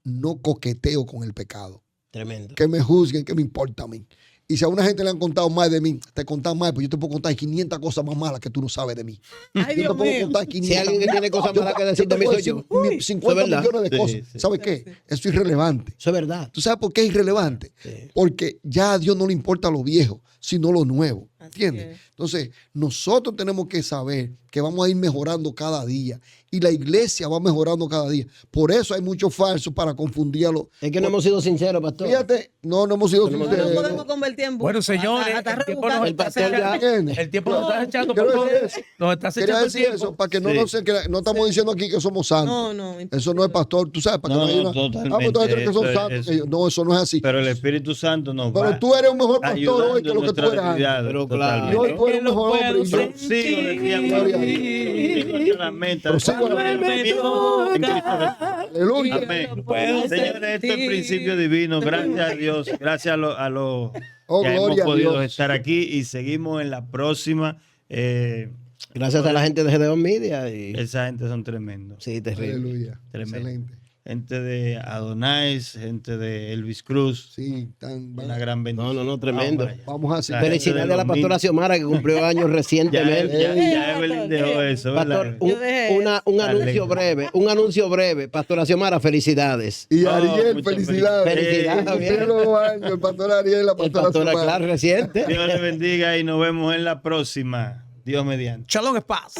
No coqueteo con el pecado. Tremendo. Que me juzguen, que me importa a mí. Y si a una gente le han contado más de mí, te contan más, pues yo te puedo contar 500 cosas más malas que tú no sabes de mí. Ay, Yo te Dios puedo mío. contar 500. Si alguien que tiene cosas malas que decir te de mí puedo soy yo. decir Uy, 50 eso es verdad. millones de Sí, cosas. sí. ¿Sabes qué? Eso es irrelevante. Eso es verdad. ¿Tú sabes por qué es irrelevante? Sí. Porque ya a Dios no le importa lo viejo, sino lo nuevo. Así ¿Entiendes? es. Entonces, nosotros tenemos que saber que vamos a ir mejorando cada día. Y la iglesia va mejorando cada día. Por eso hay muchos falsos para confundirlo. Es que no hemos sido sinceros, pastor. Fíjate, no hemos sido No, no, No nos sinceros. podemos convertir en Bueno, señores, hasta el tiempo nos rebuscar. El pastor ya- ¿Entiendes? El tiempo nos está echando, Quiero pastor. decir eso. Nos está Quería echando el decir tiempo. eso para que no, Sí. no estamos diciendo aquí que somos santos. No, no. Eso no es pastor, tú sabes, para No, que no, no, haya una- totalmente. pues tú crees que son Eso es- santos. eso. que yo- no, eso no es así. Pero el Espíritu Santo nos Pero va tú eres un mejor pastor ayudando hoy que en lo que tú nuestra eras antes. realidad, Pero totalmente. Y hoy tú eres un Lo mejor hombre. puedo Y yo, Prosigo, decía Gloria a prosigo hacia la meta. Prosigo a la Cuando meta. el mismo en Cristo Jesús. aleluya. Amén. puedo Señores, esto es sentir. principio divino. Gracias a Dios. Gracias a los Oh, que hemos gloria a podido Dios. estar aquí y seguimos en la próxima. Gracias a la gente de Gedeon Media. Y... Esa gente son tremendos. Sí, terrible. Aleluya. Tremendo. Excelente. Gente de Adonais, gente de Elvis Cruz. Sí, tan, Una gran bendición. No, tremendo. Vamos allá. vamos a seguir. gente Felicidades de a la los pastora niños. Xiomara que cumplió años Ya, recientemente. ya Evelyn dejó eso, Pastor, ¿verdad? un, Yo dejé un Dale. anuncio breve. Pastora Xiomara, felicidades. Y Oh, Ariel, muchas felicidades. felicidades. Cumplieron los 2 años, el pastor Ariel, la El pastora pastor Xiomara. Clar reciente. Dios le bendiga y nos vemos en la próxima. Dios mediante. Shalom es paz.